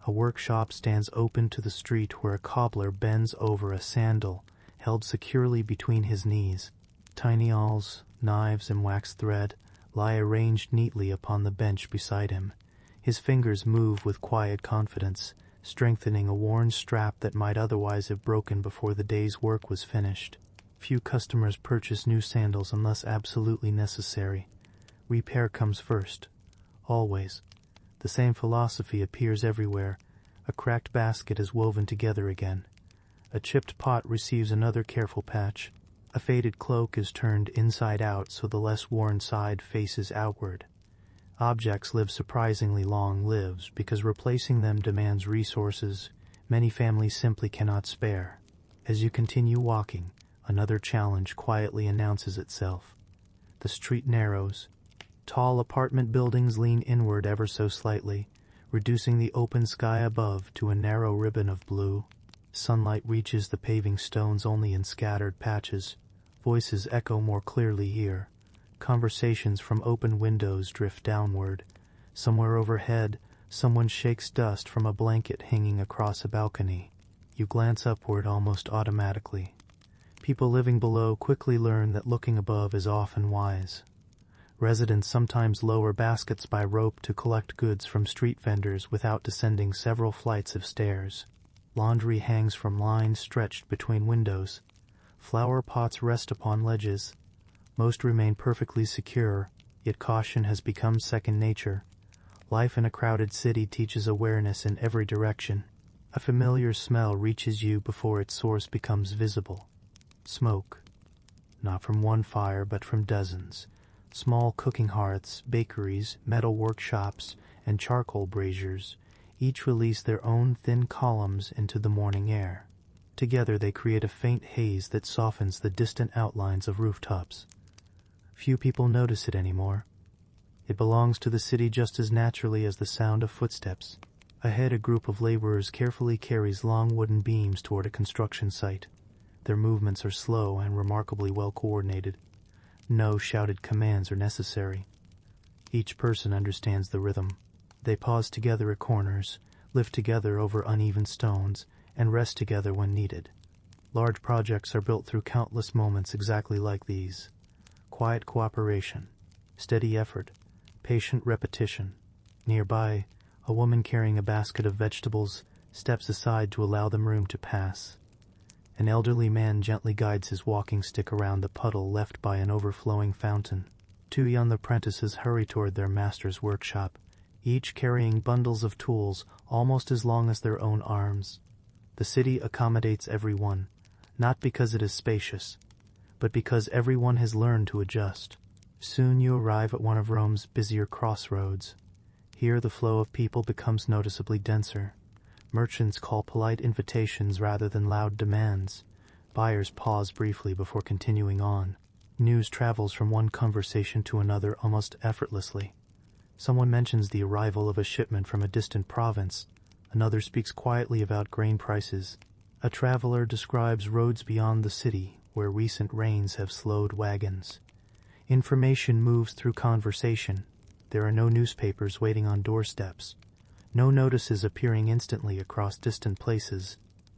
A workshop stands open to the street where a cobbler bends over a sandal, held securely between his knees. Tiny awls, knives, and waxed thread lie arranged neatly upon the bench beside him. His fingers move with quiet confidence, strengthening a worn strap that might otherwise have broken before the day's work was finished. Few customers purchase new sandals unless absolutely necessary. Repair comes first. Always. The same philosophy appears everywhere. A cracked basket is woven together again. A chipped pot receives another careful patch. A faded cloak is turned inside out so the less worn side faces outward. Objects live surprisingly long lives because replacing them demands resources many families simply cannot spare. As you continue walking, another challenge quietly announces itself. The street narrows. Tall apartment buildings lean inward ever so slightly, reducing the open sky above to a narrow ribbon of blue. Sunlight reaches the paving stones only in scattered patches. Voices echo more clearly here. Conversations from open windows drift downward. Somewhere overhead, someone shakes dust from a blanket hanging across a balcony. You glance upward almost automatically. People living below quickly learn that looking above is often wise. Residents sometimes lower baskets by rope to collect goods from street vendors without descending several flights of stairs. Laundry hangs from lines stretched between windows. Flower pots rest upon ledges. Most remain perfectly secure, yet caution has become second nature. Life in a crowded city teaches awareness in every direction. A familiar smell reaches you before its source becomes visible. Smoke. Not from one fire, but from dozens. Small cooking hearths, bakeries, metal workshops, and charcoal braziers each release their own thin columns into the morning air. Together they create a faint haze that softens the distant outlines of rooftops. Few people notice it anymore. It belongs to the city just as naturally as the sound of footsteps. Ahead, a group of laborers carefully carries long wooden beams toward a construction site. Their movements are slow and remarkably well coordinated. No shouted commands are necessary. Each person understands the rhythm. They pause together at corners, lift together over uneven stones, and rest together when needed. Large projects are built through countless moments exactly like these. Quiet cooperation, steady effort, patient repetition. Nearby, a woman carrying a basket of vegetables steps aside to allow them room to pass. An elderly man gently guides his walking stick around the puddle left by an overflowing fountain. 2 young apprentices hurry toward their master's workshop, each carrying bundles of tools almost as long as their own arms. The city accommodates everyone, not because it is spacious, but because everyone has learned to adjust. Soon you arrive at one of Rome's busier crossroads. Here the flow of people becomes noticeably denser. Merchants call polite invitations rather than loud demands. Buyers pause briefly before continuing on. News travels from one conversation to another almost effortlessly. Someone mentions the arrival of a shipment from a distant province. Another speaks quietly about grain prices. A traveler describes roads beyond the city where recent rains have slowed wagons. Information moves through conversation. There are no newspapers waiting on doorsteps. No notices appearing instantly across distant places.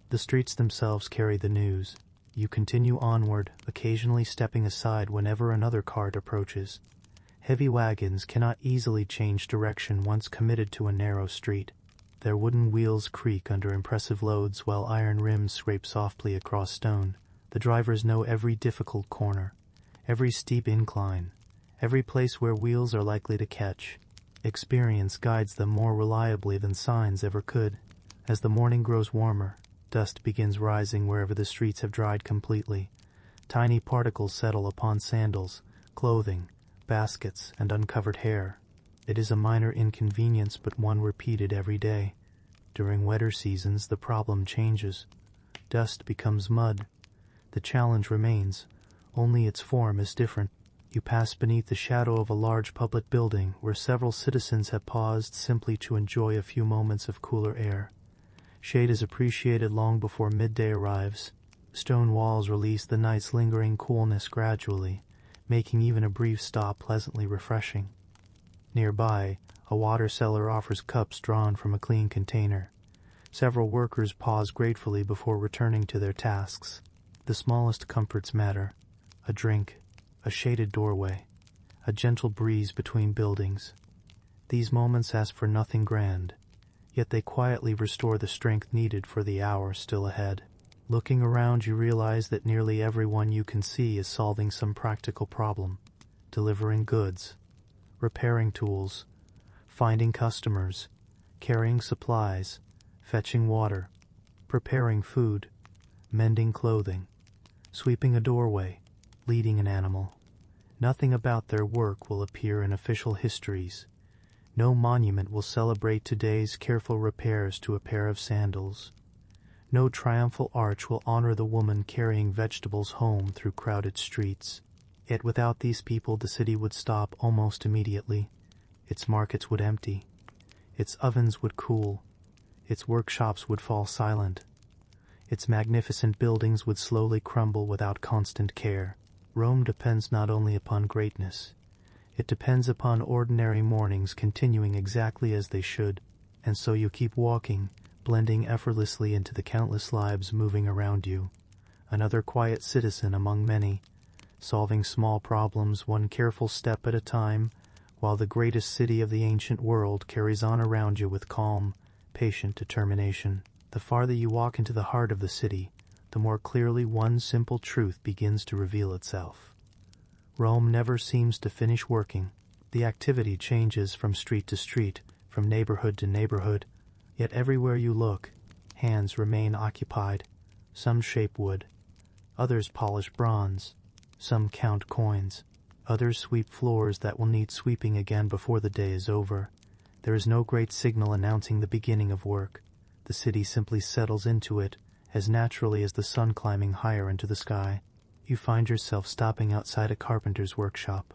The streets themselves carry the news. You continue onward, occasionally stepping aside whenever another cart approaches. Heavy wagons cannot easily change direction once committed to a narrow street. Their wooden wheels creak under impressive loads while iron rims scrape softly across stone. The drivers know every difficult corner, every steep incline, every place where wheels are likely to catch. Experience guides them more reliably than signs ever could. As the morning grows warmer, dust begins rising wherever the streets have dried completely. Tiny particles settle upon sandals, clothing, baskets, and uncovered hair. It is a minor inconvenience, but one repeated every day. During wetter seasons, the problem changes. Dust becomes mud. The challenge remains, only its form is different. You pass beneath the shadow of a large public building where several citizens have paused simply to enjoy a few moments of cooler air. Shade is appreciated long before midday arrives. Stone walls release the night's lingering coolness gradually, making even a brief stop pleasantly refreshing. Nearby, a water cellar offers cups drawn from a clean container. Several workers pause gratefully before returning to their tasks. The smallest comforts matter. A drink, a shaded doorway, a gentle breeze between buildings. These moments ask for nothing grand, yet they quietly restore the strength needed for the hour still ahead. Looking around, you realize that nearly everyone you can see is solving some practical problem, delivering goods, repairing tools, finding customers, carrying supplies, fetching water, preparing food, mending clothing, sweeping a doorway, leading an animal. Nothing about their work will appear in official histories. No monument will celebrate today's careful repairs to a pair of sandals. No triumphal arch will honor the woman carrying vegetables home through crowded streets. Yet without these people, the city would stop almost immediately. Its markets would empty. Its ovens would cool. Its workshops would fall silent. Its magnificent buildings would slowly crumble without constant care. Rome depends not only upon greatness. It depends upon ordinary mornings continuing exactly as they should. And so you keep walking, blending effortlessly into the countless lives moving around you. Another quiet citizen among many, solving small problems one careful step at a time, while the greatest city of the ancient world carries on around you with calm, patient determination. The farther you walk into the heart of the city, the more clearly one simple truth begins to reveal itself. Rome never seems to finish working. The activity changes from street to street, from neighborhood to neighborhood, yet everywhere you look, hands remain occupied. Some shape wood, others polish bronze, some count coins, others sweep floors that will need sweeping again before the day is over. There is no great signal announcing the beginning of work. The city simply settles into it, as naturally as the sun climbing higher into the sky. You find yourself stopping outside a carpenter's workshop.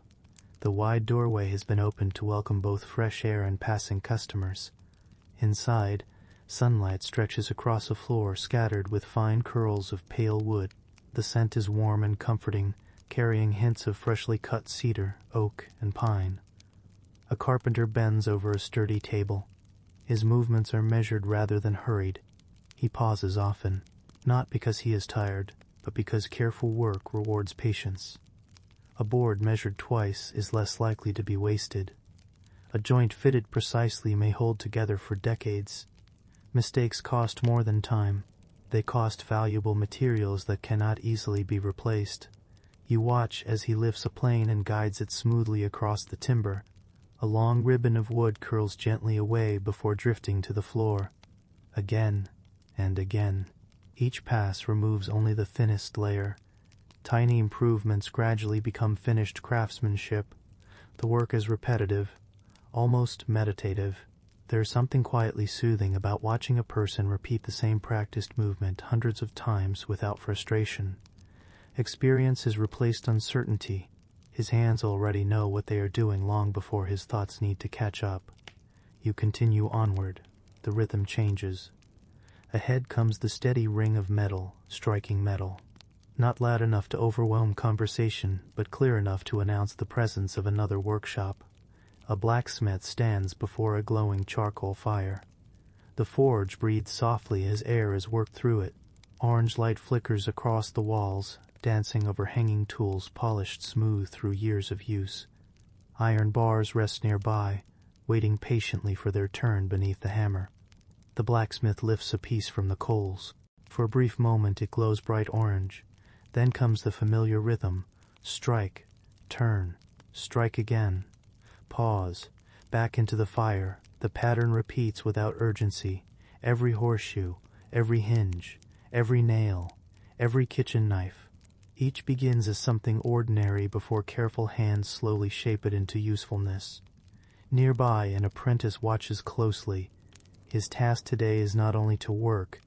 The wide doorway has been opened to welcome both fresh air and passing customers. Inside, sunlight stretches across a floor scattered with fine curls of pale wood. The scent is warm and comforting, carrying hints of freshly cut cedar, oak, and pine. A carpenter bends over a sturdy table. His movements are measured rather than hurried. He pauses often, not because he is tired, but because careful work rewards patience. A board measured twice is less likely to be wasted. A joint fitted precisely may hold together for decades. Mistakes cost more than time. They cost valuable materials that cannot easily be replaced. You watch as he lifts a plane and guides it smoothly across the timber, A long ribbon of wood curls gently away before drifting to the floor. Again and again. Each pass removes only the thinnest layer. Tiny improvements gradually become finished craftsmanship. The work is repetitive, almost meditative. There is something quietly soothing about watching a person repeat the same practiced movement hundreds of times without frustration. Experience has replaced uncertainty. His hands already know what they are doing long before his thoughts need to catch up. You continue onward. The rhythm changes. Ahead comes the steady ring of metal, striking metal. Not loud enough to overwhelm conversation, but clear enough to announce the presence of another workshop. A blacksmith stands before a glowing charcoal fire. The forge breathes softly as air is worked through it. Orange light flickers across the walls, dancing over hanging tools polished smooth through years of use. Iron bars rest nearby, waiting patiently for their turn beneath the hammer. The blacksmith lifts a piece from the coals. For a brief moment it glows bright orange. Then comes the familiar rhythm. Strike, turn, strike again. Pause, back into the fire. The pattern repeats without urgency. Every horseshoe, every hinge, every nail, every kitchen knife. Each begins as something ordinary before careful hands slowly shape it into usefulness. Nearby, an apprentice watches closely. His task today is not only to work,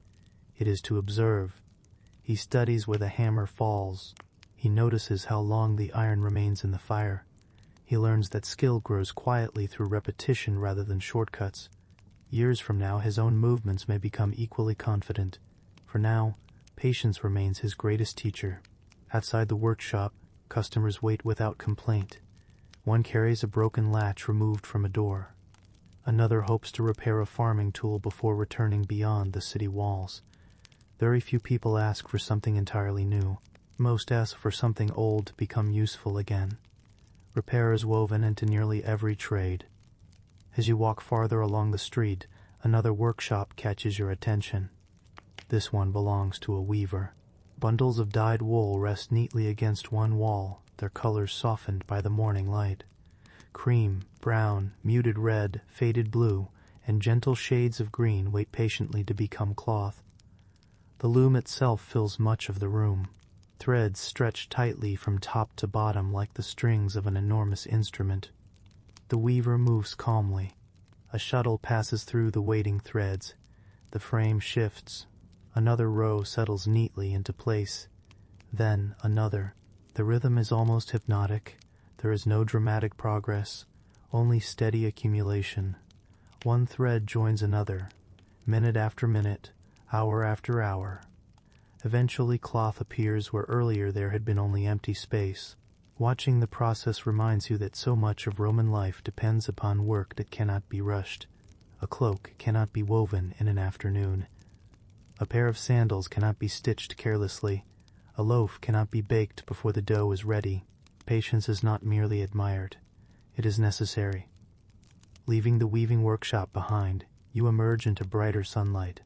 it is to observe. He studies where the hammer falls. He notices how long the iron remains in the fire. He learns that skill grows quietly through repetition rather than shortcuts. Years from now, his own movements may become equally confident. For now, patience remains his greatest teacher. Outside the workshop, customers wait without complaint. One carries a broken latch removed from a door. Another hopes to repair a farming tool before returning beyond the city walls. Very few people ask for something entirely new. Most ask for something old to become useful again. Repair is woven into nearly every trade. As you walk farther along the street, another workshop catches your attention. This one belongs to a weaver. Bundles of dyed wool rest neatly against one wall, their colors softened by the morning light. Cream, brown, muted red, faded blue, and gentle shades of green wait patiently to become cloth. The loom itself fills much of the room. Threads stretch tightly from top to bottom like the strings of an enormous instrument. The weaver moves calmly. A shuttle passes through the waiting threads. The frame shifts. Another row settles neatly into place. Then another. The rhythm is almost hypnotic. There is no dramatic progress, only steady accumulation. One thread joins another, minute after minute, hour after hour. Eventually cloth appears where earlier there had been only empty space. Watching the process reminds you that so much of Roman life depends upon work that cannot be rushed. A cloak cannot be woven in an afternoon. A pair of sandals cannot be stitched carelessly. A loaf cannot be baked before the dough is ready. Patience is not merely admired. It is necessary. Leaving the weaving workshop behind, you emerge into brighter sunlight.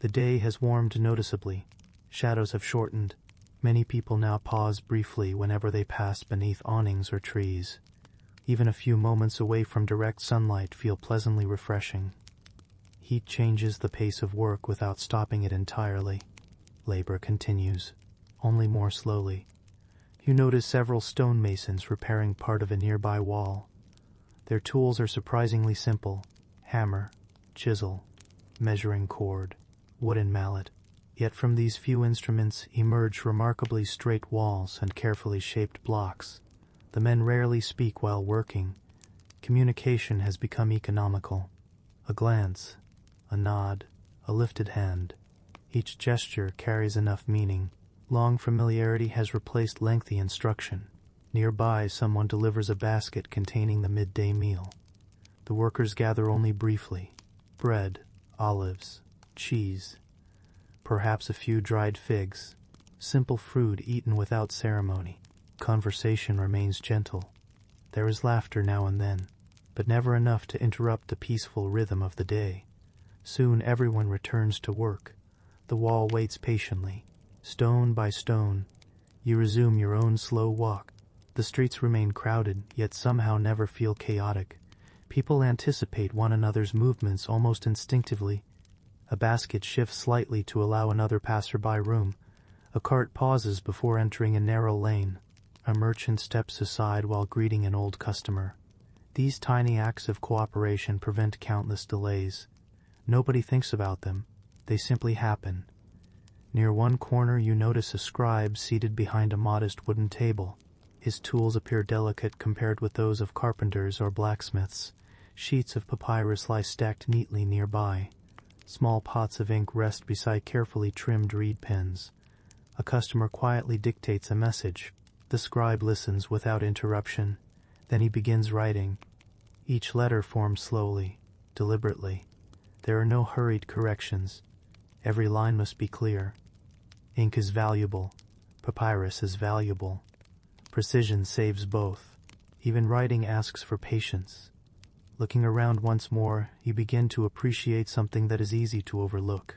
The day has warmed noticeably. Shadows have shortened. Many people now pause briefly whenever they pass beneath awnings or trees. Even a few moments away from direct sunlight feel pleasantly refreshing. Heat changes the pace of work without stopping it entirely. Labor continues, only more slowly. You notice several stonemasons repairing part of a nearby wall. Their tools are surprisingly simple: hammer, chisel, measuring cord, wooden mallet. Yet from these few instruments emerge remarkably straight walls and carefully shaped blocks. The men rarely speak while working. Communication has become economical. A glance, a nod, a lifted hand. Each gesture carries enough meaning. Long familiarity has replaced lengthy instruction. Nearby, someone delivers a basket containing the midday meal. The workers gather only briefly. Bread, olives, cheese, perhaps a few dried figs. Simple fruit eaten without ceremony. Conversation remains gentle. There is laughter now and then, but never enough to interrupt the peaceful rhythm of the day. Soon everyone returns to work. The wall waits patiently. Stone by stone, you resume your own slow walk. The streets remain crowded, yet somehow never feel chaotic. People anticipate one another's movements almost instinctively. A basket shifts slightly to allow another passerby room. A cart pauses before entering a narrow lane. A merchant steps aside while greeting an old customer. These tiny acts of cooperation prevent countless delays. Nobody thinks about them. They simply happen. Near one corner you notice a scribe seated behind a modest wooden table. His tools appear delicate compared with those of carpenters or blacksmiths. Sheets of papyrus lie stacked neatly nearby. Small pots of ink rest beside carefully trimmed reed pens. A customer quietly dictates a message. The scribe listens without interruption. Then he begins writing. Each letter forms slowly, deliberately. There are no hurried corrections. Every line must be clear. Ink is valuable. Papyrus is valuable. Precision saves both. Even writing asks for patience. Looking around once more, you begin to appreciate something that is easy to overlook.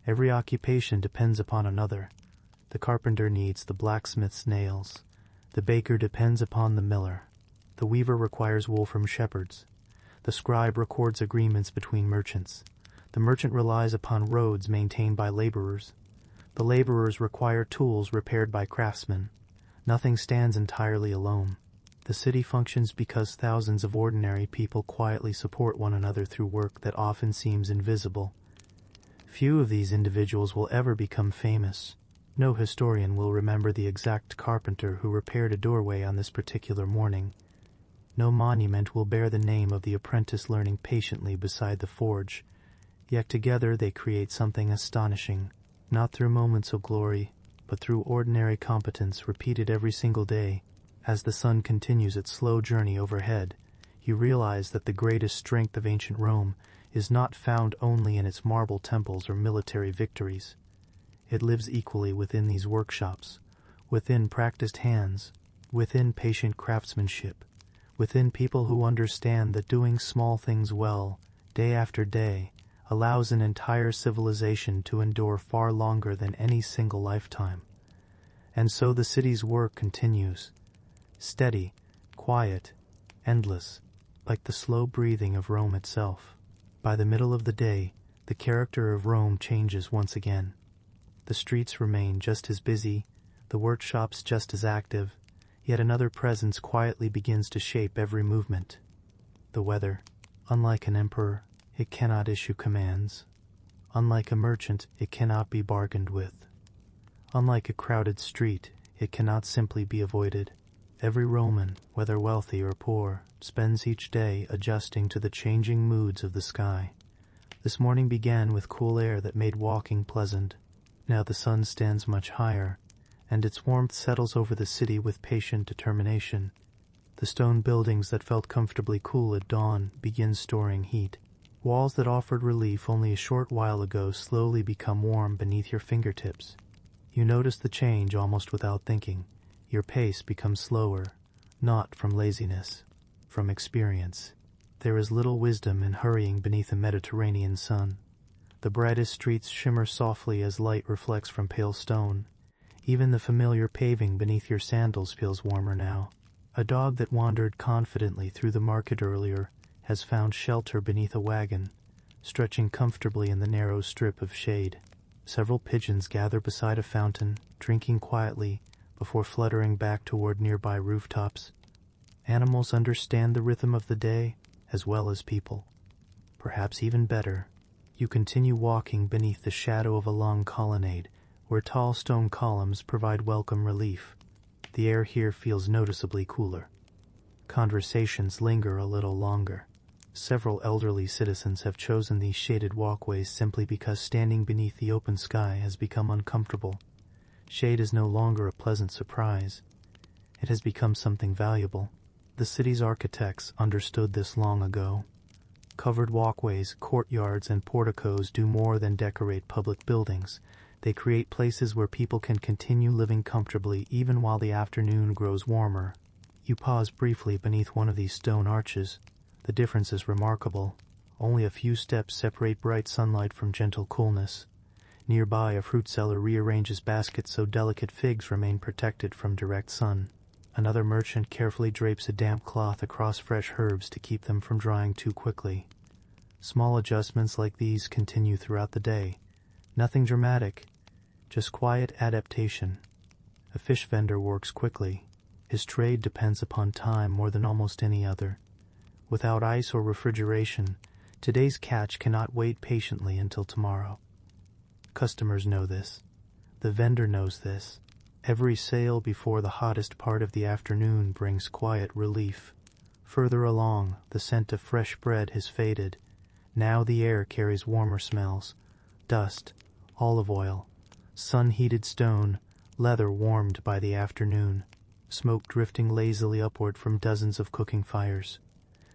Every occupation depends upon another. The carpenter needs the blacksmith's nails. The baker depends upon the miller. The weaver requires wool from shepherds. The scribe records agreements between merchants. The merchant relies upon roads maintained by laborers. The laborers require tools repaired by craftsmen. Nothing stands entirely alone. The city functions because thousands of ordinary people quietly support one another through work that often seems invisible. Few of these individuals will ever become famous. No historian will remember the exact carpenter who repaired a doorway on this particular morning. No monument will bear the name of the apprentice learning patiently beside the forge. Yet together they create something astonishing, not through moments of glory, but through ordinary competence repeated every single day. As the sun continues its slow journey overhead, you realize that the greatest strength of ancient Rome is not found only in its marble temples or military victories. It lives equally within these workshops, within practiced hands, within patient craftsmanship, within people who understand that doing small things well, day after day, allows an entire civilization to endure far longer than any single lifetime. And so the city's work continues. Steady, quiet, endless, like the slow breathing of Rome itself. By the middle of the day, the character of Rome changes once again. The streets remain just as busy, the workshops just as active, yet another presence quietly begins to shape every movement. The weather. Unlike an emperor, it cannot issue commands. Unlike a merchant, it cannot be bargained with. Unlike a crowded street, it cannot simply be avoided. Every Roman, whether wealthy or poor, spends each day adjusting to the changing moods of the sky. This morning began with cool air that made walking pleasant. Now the sun stands much higher, and its warmth settles over the city with patient determination. The stone buildings that felt comfortably cool at dawn begin storing heat. Walls that offered relief only a short while ago slowly become warm beneath your fingertips. You notice the change almost without thinking. Your pace becomes slower, not from laziness, from experience. There is little wisdom in hurrying beneath a Mediterranean sun. The brightest streets shimmer softly as light reflects from pale stone. Even the familiar paving beneath your sandals feels warmer now. A dog that wandered confidently through the market earlier has found shelter beneath a wagon, stretching comfortably in the narrow strip of shade. Several pigeons gather beside a fountain, drinking quietly, before fluttering back toward nearby rooftops. Animals understand the rhythm of the day as well as people. Perhaps even better, you continue walking beneath the shadow of a long colonnade where tall stone columns provide welcome relief. The air here feels noticeably cooler. Conversations linger a little longer. Several elderly citizens have chosen these shaded walkways simply because standing beneath the open sky has become uncomfortable. Shade is no longer a pleasant surprise. It has become something valuable. The city's architects understood this long ago. Covered walkways, courtyards, and porticos do more than decorate public buildings. They create places where people can continue living comfortably even while the afternoon grows warmer. You pause briefly beneath one of these stone arches. The difference is remarkable. Only a few steps separate bright sunlight from gentle coolness. Nearby, a fruit seller rearranges baskets so delicate figs remain protected from direct sun. Another merchant carefully drapes a damp cloth across fresh herbs to keep them from drying too quickly. Small adjustments like these continue throughout the day. Nothing dramatic, just quiet adaptation. A fish vendor works quickly. His trade depends upon time more than almost any other. Without ice or refrigeration, today's catch cannot wait patiently until tomorrow. Customers know this. The vendor knows this. Every sale before the hottest part of the afternoon brings quiet relief. Further along, the scent of fresh bread has faded. Now the air carries warmer smells. Dust, olive oil, sun-heated stone, leather warmed by the afternoon, smoke drifting lazily upward from dozens of cooking fires.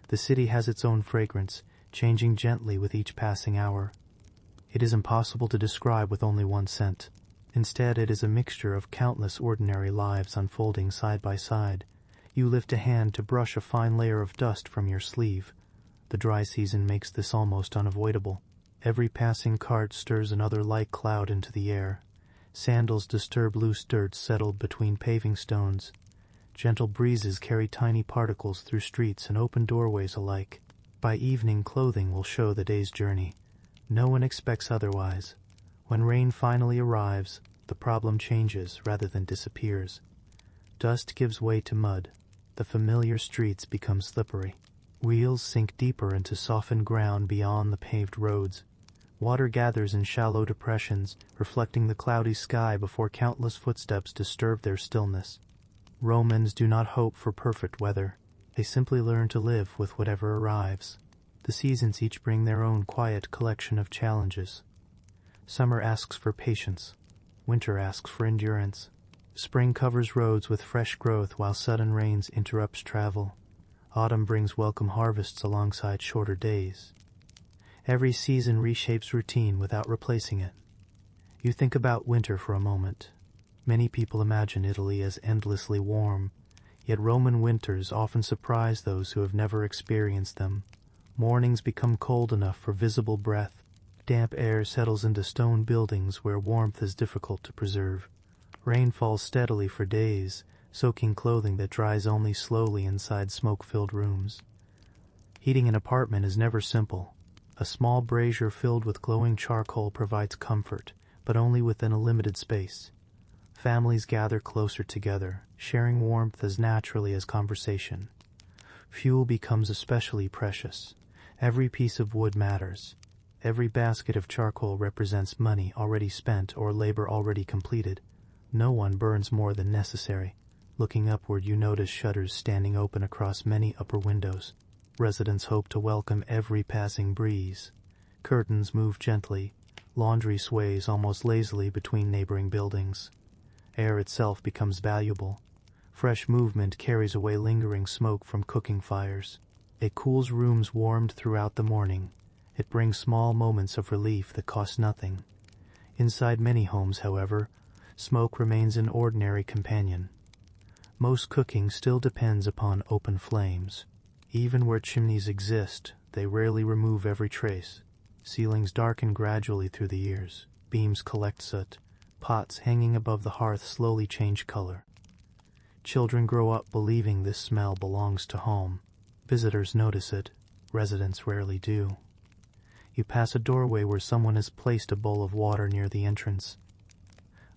The city has its own fragrance, changing gently with each passing hour. It is impossible to describe with only one scent. Instead, it is a mixture of countless ordinary lives unfolding side by side. You lift a hand to brush a fine layer of dust from your sleeve. The dry season makes this almost unavoidable. Every passing cart stirs another light cloud into the air. Sandals disturb loose dirt settled between paving stones. Gentle breezes carry tiny particles through streets and open doorways alike. By evening, clothing will show the day's journey. No one expects otherwise. When rain finally arrives, the problem changes rather than disappears. Dust gives way to mud. The familiar streets become slippery. Wheels sink deeper into softened ground beyond the paved roads. Water gathers in shallow depressions, reflecting the cloudy sky before countless footsteps disturb their stillness. Romans do not hope for perfect weather. They simply learn to live with whatever arrives. The seasons each bring their own quiet collection of challenges. Summer asks for patience. Winter asks for endurance. Spring covers roads with fresh growth while sudden rains interrupts travel. Autumn brings welcome harvests alongside shorter days. Every season reshapes routine without replacing it. You think about winter for a moment. Many people imagine Italy as endlessly warm, yet Roman winters often surprise those who have never experienced them. Mornings become cold enough for visible breath. Damp air settles into stone buildings where warmth is difficult to preserve. Rain falls steadily for days, soaking clothing that dries only slowly inside smoke-filled rooms. Heating an apartment is never simple. A small brazier filled with glowing charcoal provides comfort, but only within a limited space. Families gather closer together, sharing warmth as naturally as conversation. Fuel becomes especially precious. Every piece of wood matters. Every basket of charcoal represents money already spent or labor already completed. No one burns more than necessary. Looking upward, you notice shutters standing open across many upper windows. Residents hope to welcome every passing breeze. Curtains move gently. Laundry sways almost lazily between neighboring buildings. Air itself becomes valuable. Fresh movement carries away lingering smoke from cooking fires. It cools rooms warmed throughout the morning. It brings small moments of relief that cost nothing. Inside many homes, however, smoke remains an ordinary companion. Most cooking still depends upon open flames. Even where chimneys exist, they rarely remove every trace. Ceilings darken gradually through the years. Beams collect soot. Pots hanging above the hearth slowly change color. Children grow up believing this smell belongs to home. Visitors notice it. Residents rarely do. You pass a doorway where someone has placed a bowl of water near the entrance.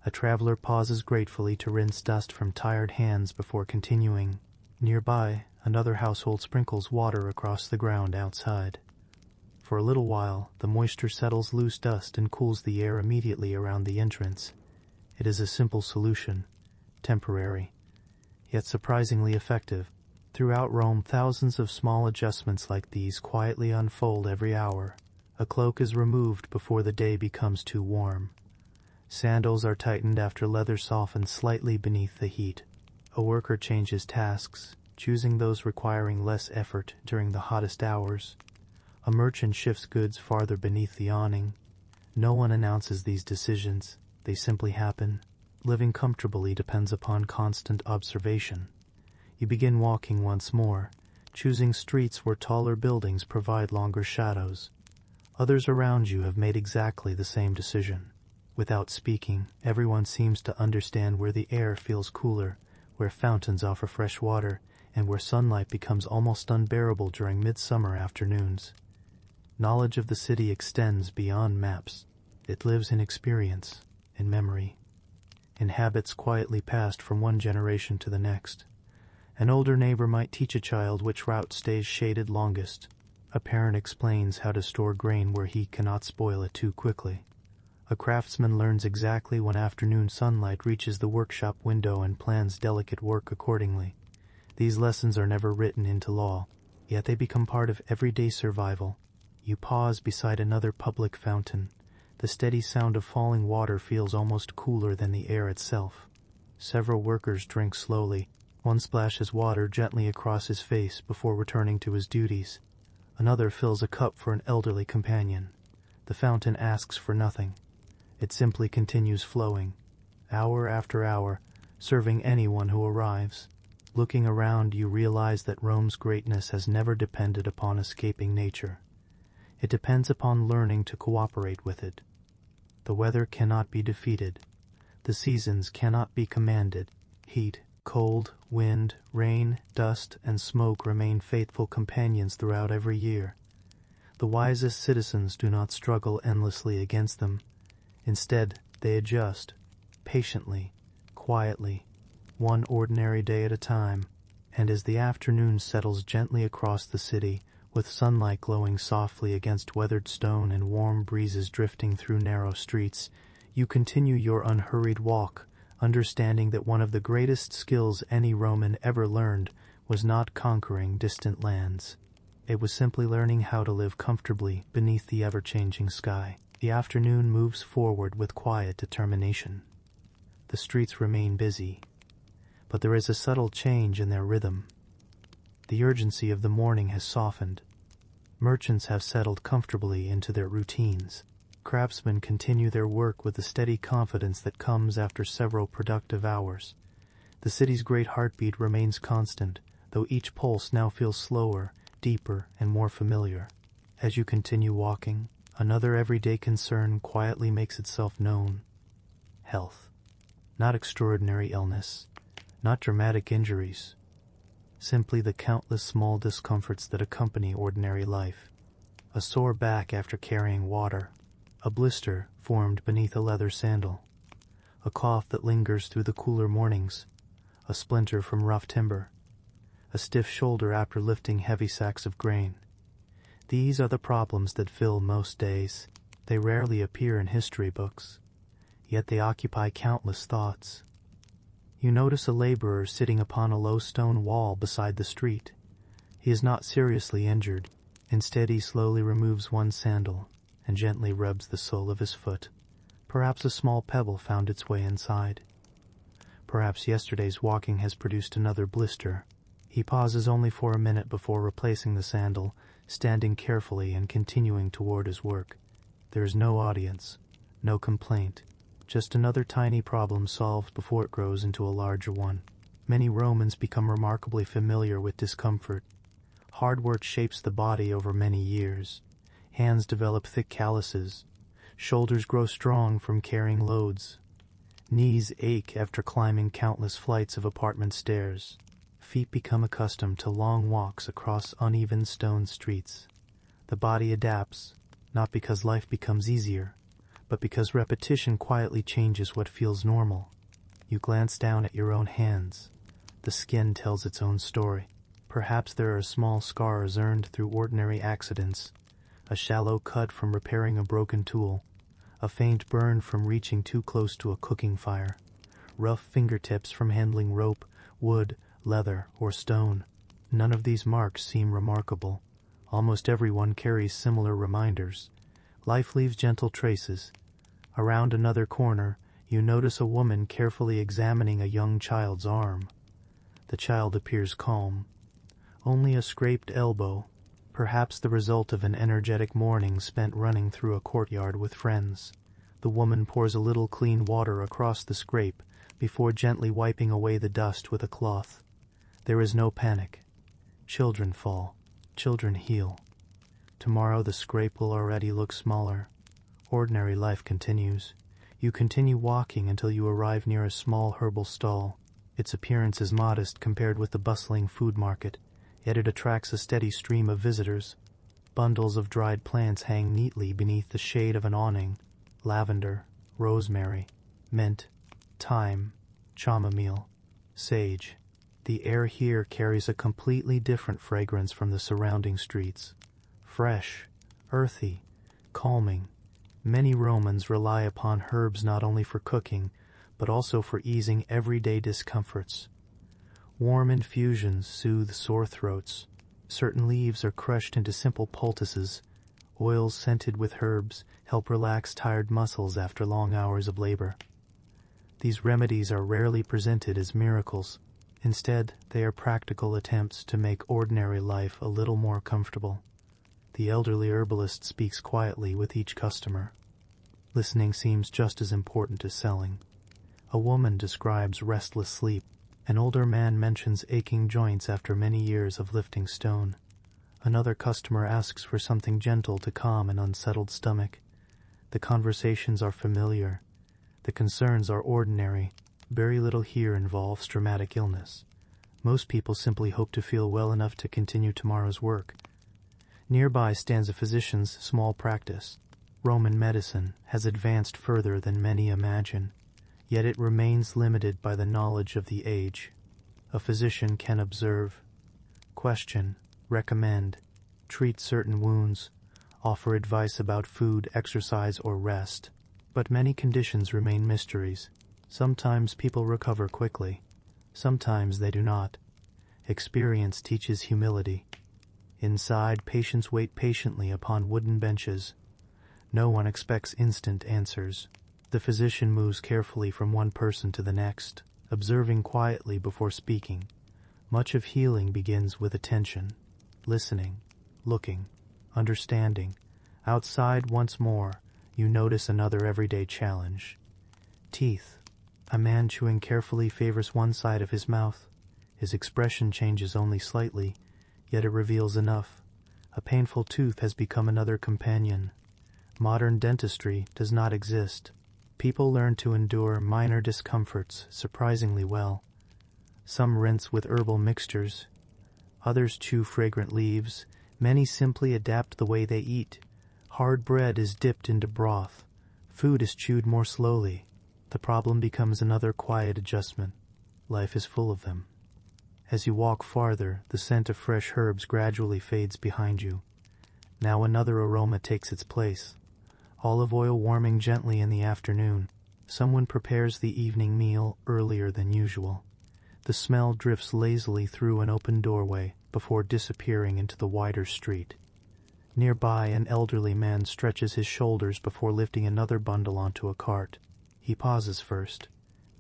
A traveler pauses gratefully to rinse dust from tired hands before continuing. Nearby, another household sprinkles water across the ground outside. For a little while, the moisture settles loose dust and cools the air immediately around the entrance. It is a simple solution, temporary, yet surprisingly effective. Throughout Rome, thousands of small adjustments like these quietly unfold every hour. A cloak is removed before the day becomes too warm. Sandals are tightened after leather softens slightly beneath the heat. A worker changes tasks, choosing those requiring less effort during the hottest hours. A merchant shifts goods farther beneath the awning. No one announces these decisions. They simply happen. Living comfortably depends upon constant observation. You begin walking once more, choosing streets where taller buildings provide longer shadows. Others around you have made exactly the same decision. Without speaking, everyone seems to understand where the air feels cooler, where fountains offer fresh water, and where sunlight becomes almost unbearable during midsummer afternoons. Knowledge of the city extends beyond maps. It lives in experience, in memory, in habits quietly passed from one generation to the next. An older neighbor might teach a child which route stays shaded longest. A parent explains how to store grain where he cannot spoil it too quickly. A craftsman learns exactly when afternoon sunlight reaches the workshop window and plans delicate work accordingly. These lessons are never written into law, yet they become part of everyday survival. You pause beside another public fountain. The steady sound of falling water feels almost cooler than the air itself. Several workers drink slowly. One splashes water gently across his face before returning to his duties. Another fills a cup for an elderly companion. The fountain asks for nothing. It simply continues flowing, hour after hour, serving anyone who arrives. Looking around, you realize that Rome's greatness has never depended upon escaping nature. It depends upon learning to cooperate with it. The weather cannot be defeated. The seasons cannot be commanded. Heat, cold, wind, rain, dust, and smoke remain faithful companions throughout every year. The wisest citizens do not struggle endlessly against them. Instead, they adjust, patiently, quietly, one ordinary day at a time, and as the afternoon settles gently across the city, with sunlight glowing softly against weathered stone and warm breezes drifting through narrow streets, you continue your unhurried walk, understanding that one of the greatest skills any Roman ever learned was not conquering distant lands. It was simply learning how to live comfortably beneath the ever-changing sky. The afternoon moves forward with quiet determination. The streets remain busy, but there is a subtle change in their rhythm. The urgency of the morning has softened. Merchants have settled comfortably into their routines. Craftsmen continue their work with the steady confidence that comes after several productive hours. The city's great heartbeat remains constant, though each pulse now feels slower, deeper, and more familiar. As you continue walking, another everyday concern quietly makes itself known. Health. Not extraordinary illness, not dramatic injuries, simply the countless small discomforts that accompany ordinary life. A sore back after carrying water, a blister formed beneath a leather sandal, a cough that lingers through the cooler mornings, a splinter from rough timber, a stiff shoulder after lifting heavy sacks of grain. These are the problems that fill most days. They rarely appear in history books, yet they occupy countless thoughts. You notice a laborer sitting upon a low stone wall beside the street. He is not seriously injured. Instead, he slowly removes one sandal and gently rubs the sole of his foot. Perhaps a small pebble found its way inside. Perhaps yesterday's walking has produced another blister. He pauses only for a minute before replacing the sandal, standing carefully and continuing toward his work. There is no audience, no complaint, just another tiny problem solved before it grows into a larger one. Many Romans become remarkably familiar with discomfort. Hard work shapes the body over many years. Hands develop thick calluses. Shoulders grow strong from carrying loads. Knees ache after climbing countless flights of apartment stairs. Feet become accustomed to long walks across uneven stone streets. The body adapts, not because life becomes easier, but because repetition quietly changes what feels normal. You glance down at your own hands. The skin tells its own story. Perhaps there are small scars earned through ordinary accidents, a shallow cut from repairing a broken tool, a faint burn from reaching too close to a cooking fire, rough fingertips from handling rope, wood, leather, or stone. None of these marks seem remarkable. Almost everyone carries similar reminders. Life leaves gentle traces. Around another corner, you notice a woman carefully examining a young child's arm. The child appears calm. Only a scraped elbow, perhaps the result of an energetic morning spent running through a courtyard with friends. The woman pours a little clean water across the scrape before gently wiping away the dust with a cloth. There is no panic. Children fall. Children heal. Tomorrow the scrape will already look smaller. Ordinary life continues. You continue walking until you arrive near a small herbal stall. Its appearance is modest compared with the bustling food market, yet it attracts a steady stream of visitors. Bundles of dried plants hang neatly beneath the shade of an awning: lavender, rosemary, mint, thyme, chamomile, sage. The air here carries a completely different fragrance from the surrounding streets. Fresh, earthy, calming. Many Romans rely upon herbs not only for cooking, but also for easing everyday discomforts. Warm infusions soothe sore throats. Certain leaves are crushed into simple poultices. Oils scented with herbs help relax tired muscles after long hours of labor. These remedies are rarely presented as miracles. Instead, they are practical attempts to make ordinary life a little more comfortable. The elderly herbalist speaks quietly with each customer. Listening seems just as important as selling. A woman describes restless sleep. An older man mentions aching joints after many years of lifting stone. Another customer asks for something gentle to calm an unsettled stomach. The conversations are familiar. The concerns are ordinary. Very little here involves dramatic illness. Most people simply hope to feel well enough to continue tomorrow's work. Nearby stands a physician's small practice. Roman medicine has advanced further than many imagine, yet it remains limited by the knowledge of the age. A physician can observe, question, recommend, treat certain wounds, offer advice about food, exercise, or rest. But many conditions remain mysteries. Sometimes people recover quickly. Sometimes they do not. Experience teaches humility. Inside, patients wait patiently upon wooden benches. No one expects instant answers. The physician moves carefully from one person to the next, observing quietly before speaking. Much of healing begins with attention, listening, looking, understanding. Outside once more, you notice another everyday challenge. Teeth. A man chewing carefully favors one side of his mouth. His expression changes only slightly, yet it reveals enough. A painful tooth has become another companion. Modern dentistry does not exist. People learn to endure minor discomforts surprisingly well. Some rinse with herbal mixtures. Others chew fragrant leaves. Many simply adapt the way they eat. Hard bread is dipped into broth. Food is chewed more slowly. The problem becomes another quiet adjustment. Life is full of them. As you walk farther, the scent of fresh herbs gradually fades behind you. Now another aroma takes its place. Olive oil warming gently in the afternoon. Someone prepares the evening meal earlier than usual. The smell drifts lazily through an open doorway before disappearing into the wider street. Nearby, an elderly man stretches his shoulders before lifting another bundle onto a cart. He pauses first,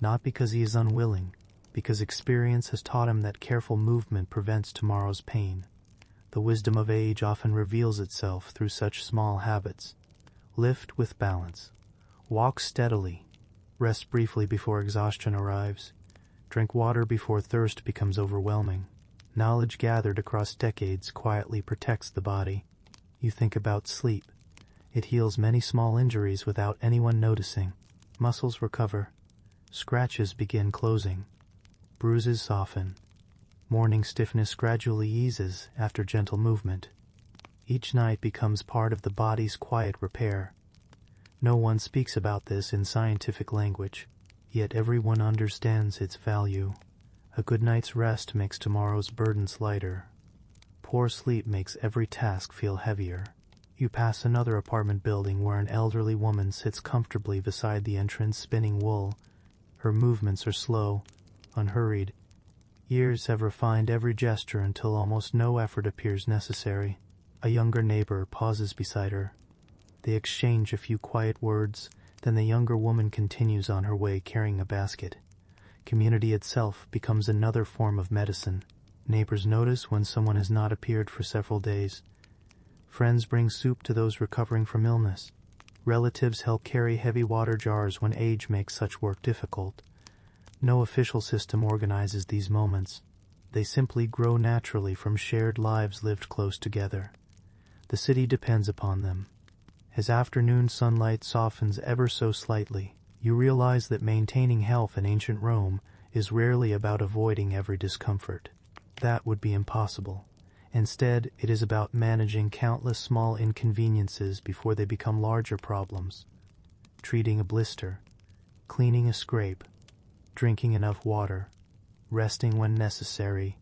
not because he is unwilling, because experience has taught him that careful movement prevents tomorrow's pain. The wisdom of age often reveals itself through such small habits. Lift with balance. Walk steadily. Rest briefly before exhaustion arrives. Drink water before thirst becomes overwhelming. Knowledge gathered across decades quietly protects the body. You think about sleep. It heals many small injuries without anyone noticing. Muscles recover. Scratches begin closing. Bruises soften. Morning stiffness gradually eases after gentle movement. Each night becomes part of the body's quiet repair. No one speaks about this in scientific language, yet everyone understands its value. A good night's rest makes tomorrow's burdens lighter. Poor sleep makes every task feel heavier. You pass another apartment building where an elderly woman sits comfortably beside the entrance spinning wool. Her movements are slow, unhurried. Years have refined every gesture until almost no effort appears necessary. A younger neighbor pauses beside her. They exchange a few quiet words, then the younger woman continues on her way carrying a basket. Community itself becomes another form of medicine. Neighbors notice when someone has not appeared for several days. Friends bring soup to those recovering from illness. Relatives help carry heavy water jars when age makes such work difficult. No official system organizes these moments. They simply grow naturally from shared lives lived close together. The city depends upon them. As afternoon sunlight softens ever so slightly, you realize that maintaining health in ancient Rome is rarely about avoiding every discomfort. That would be impossible. Instead, it is about managing countless small inconveniences before they become larger problems. Treating a blister, cleaning a scrape, drinking enough water, resting when necessary,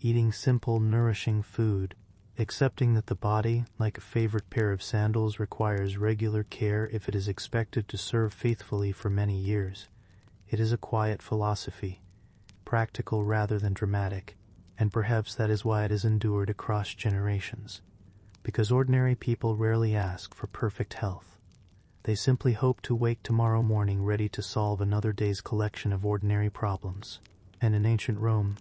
eating simple, nourishing food, accepting that the body, like a favorite pair of sandals, requires regular care if it is expected to serve faithfully for many years. It is a quiet philosophy, practical rather than dramatic, and perhaps that is why it has endured across generations. Because ordinary people rarely ask for perfect health. They simply hope to wake tomorrow morning ready to solve another day's collection of ordinary problems. And in ancient Rome,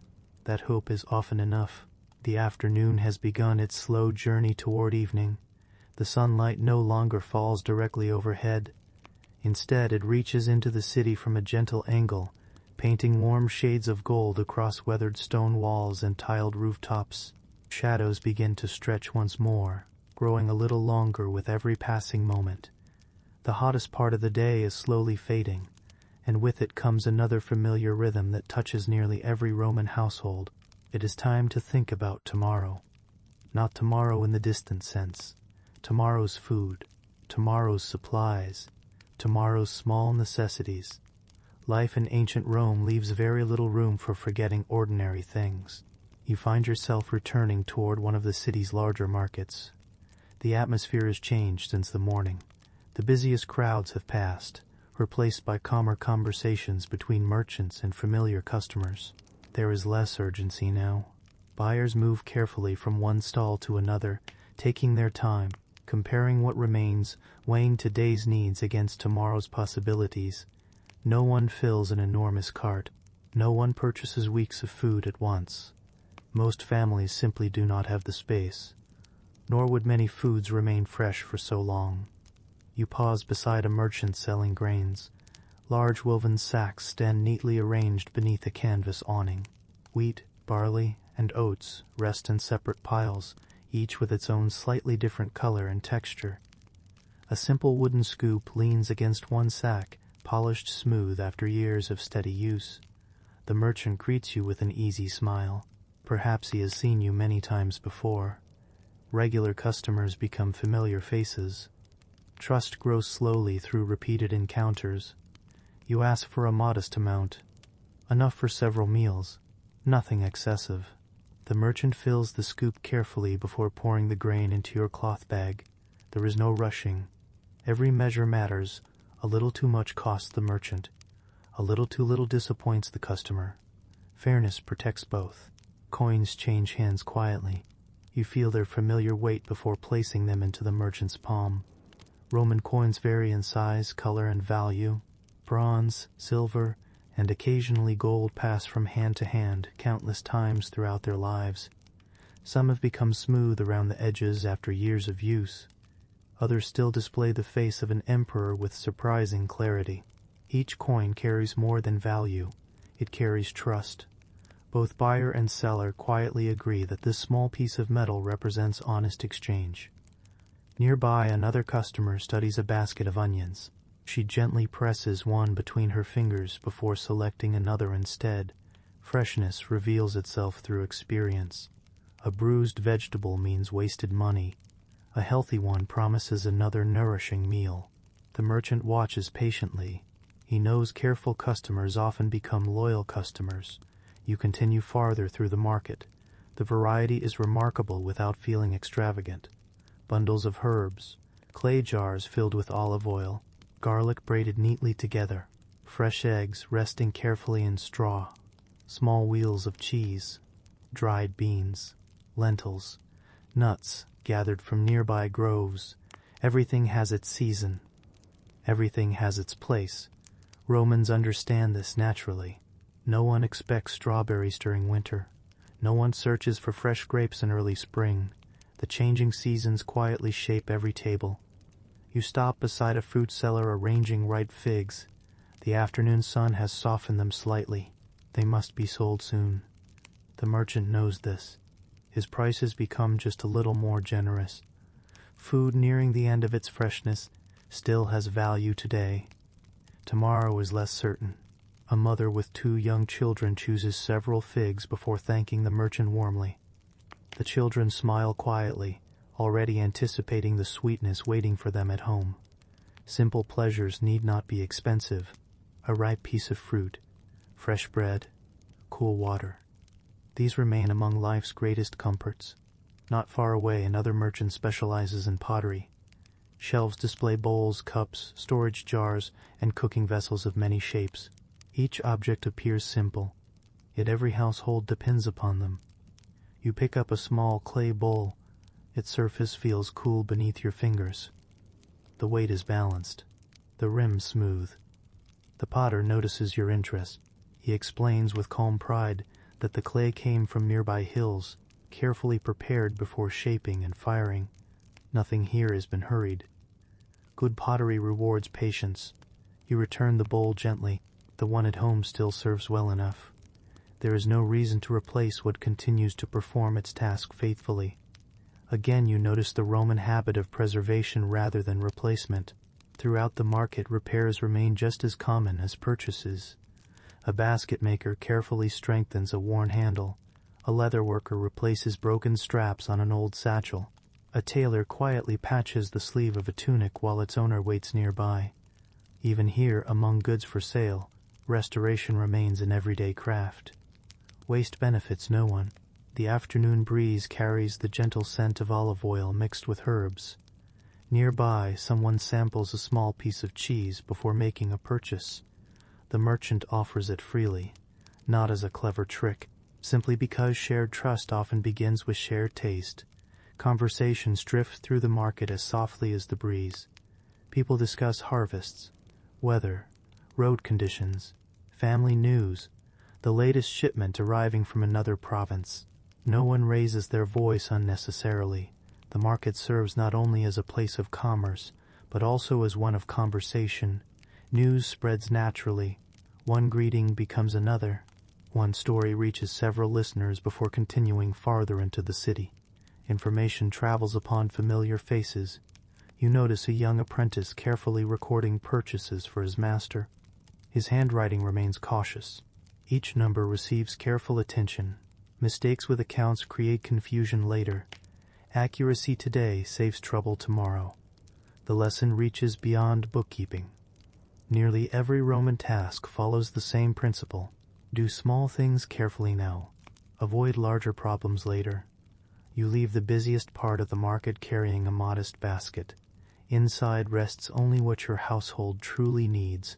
that hope is often enough. The afternoon has begun its slow journey toward evening. The sunlight no longer falls directly overhead. Instead, it reaches into the city from a gentle angle, painting warm shades of gold across weathered stone walls and tiled rooftops. Shadows begin to stretch once more, growing a little longer with every passing moment. The hottest part of the day is slowly fading, and with it comes another familiar rhythm that touches nearly every Roman household. It is time to think about tomorrow. Not tomorrow in the distant sense. Tomorrow's food, tomorrow's supplies, tomorrow's small necessities. Life in ancient Rome leaves very little room for forgetting ordinary things. You find yourself returning toward one of the city's larger markets. The atmosphere has changed since the morning. The busiest crowds have passed, replaced by calmer conversations between merchants and familiar customers. There is less urgency now. Buyers move carefully from one stall to another, taking their time, comparing what remains, weighing today's needs against tomorrow's possibilities. No one fills an enormous cart. No one purchases weeks of food at once. Most families simply do not have the space, nor would many foods remain fresh for so long. You pause beside a merchant selling grains. Large woven sacks stand neatly arranged beneath a canvas awning. Wheat, barley, and oats rest in separate piles, each with its own slightly different color and texture. A simple wooden scoop leans against one sack, polished smooth after years of steady use. The merchant greets you with an easy smile. Perhaps he has seen you many times before. Regular customers become familiar faces. Trust grows slowly through repeated encounters. You ask for a modest amount, enough for several meals, nothing excessive. The merchant fills the scoop carefully before pouring the grain into your cloth bag. There is no rushing. Every measure matters. A little too much costs the merchant. A little too little disappoints the customer. Fairness protects both. Coins change hands quietly. You feel their familiar weight before placing them into the merchant's palm. Roman coins vary in size, color, and value. Bronze, silver, and occasionally gold pass from hand to hand countless times throughout their lives. Some have become smooth around the edges after years of use. Others still display the face of an emperor with surprising clarity. Each coin carries more than value. It carries trust. Both buyer and seller quietly agree that this small piece of metal represents honest exchange. Nearby, another customer studies a basket of onions. She gently presses one between her fingers before selecting another instead. Freshness reveals itself through experience. A bruised vegetable means wasted money. A healthy one promises another nourishing meal. The merchant watches patiently. He knows careful customers often become loyal customers. You continue farther through the market. The variety is remarkable without feeling extravagant. Bundles of herbs, clay jars filled with olive oil, garlic braided neatly together, fresh eggs resting carefully in straw, small wheels of cheese, dried beans, lentils, nuts gathered from nearby groves. Everything has its season. Everything has its place. Romans understand this naturally. No one expects strawberries during winter. No one searches for fresh grapes in early spring. The changing seasons quietly shape every table. You stop beside a fruit seller arranging ripe figs. The afternoon sun has softened them slightly. They must be sold soon. The merchant knows this. His prices become just a little more generous. Food nearing the end of its freshness still has value today. Tomorrow is less certain. A mother with 2 young children chooses several figs before thanking the merchant warmly. The children smile quietly, already anticipating the sweetness waiting for them at home. Simple pleasures need not be expensive. A ripe piece of fruit, fresh bread, cool water. These remain among life's greatest comforts. Not far away, another merchant specializes in pottery. Shelves display bowls, cups, storage jars, and cooking vessels of many shapes. Each object appears simple, yet every household depends upon them. You pick up a small clay bowl. Its surface feels cool beneath your fingers. The weight is balanced, the rim smooth. The potter notices your interest. He explains with calm pride that the clay came from nearby hills, carefully prepared before shaping and firing. Nothing here has been hurried. Good pottery rewards patience. You return the bowl gently. The one at home still serves well enough. There is no reason to replace what continues to perform its task faithfully. Again you notice the Roman habit of preservation rather than replacement. Throughout the market, repairs remain just as common as purchases. A basket maker carefully strengthens a worn handle. A leather worker replaces broken straps on an old satchel. A tailor quietly patches the sleeve of a tunic while its owner waits nearby. Even here, among goods for sale, restoration remains an everyday craft. Waste benefits no one. The afternoon breeze carries the gentle scent of olive oil mixed with herbs. Nearby, someone samples a small piece of cheese before making a purchase. The merchant offers it freely, not as a clever trick, simply because shared trust often begins with shared taste. Conversations drift through the market as softly as the breeze. People discuss harvests, weather, road conditions, family news, the latest shipment arriving from another province. No one raises their voice unnecessarily. The market serves not only as a place of commerce, but also as one of conversation. News spreads naturally. One greeting becomes another. One story reaches several listeners before continuing farther into the city. Information travels upon familiar faces. You notice a young apprentice carefully recording purchases for his master. His handwriting remains cautious. Each number receives careful attention. Mistakes with accounts create confusion later. Accuracy today saves trouble tomorrow. The lesson reaches beyond bookkeeping. Nearly every Roman task follows the same principle. Do small things carefully now. Avoid larger problems later. You leave the busiest part of the market carrying a modest basket. Inside rests only what your household truly needs.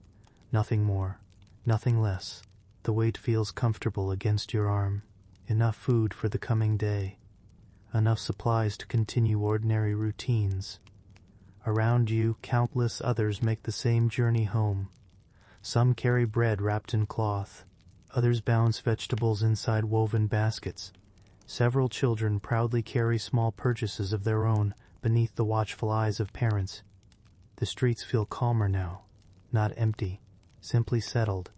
Nothing more, nothing less. The weight feels comfortable against your arm. Enough food for the coming day. Enough supplies to continue ordinary routines. Around you, countless others make the same journey home. Some carry bread wrapped in cloth. Others balance vegetables inside woven baskets. Several children proudly carry small purchases of their own beneath the watchful eyes of parents. The streets feel calmer now, not empty, simply settled.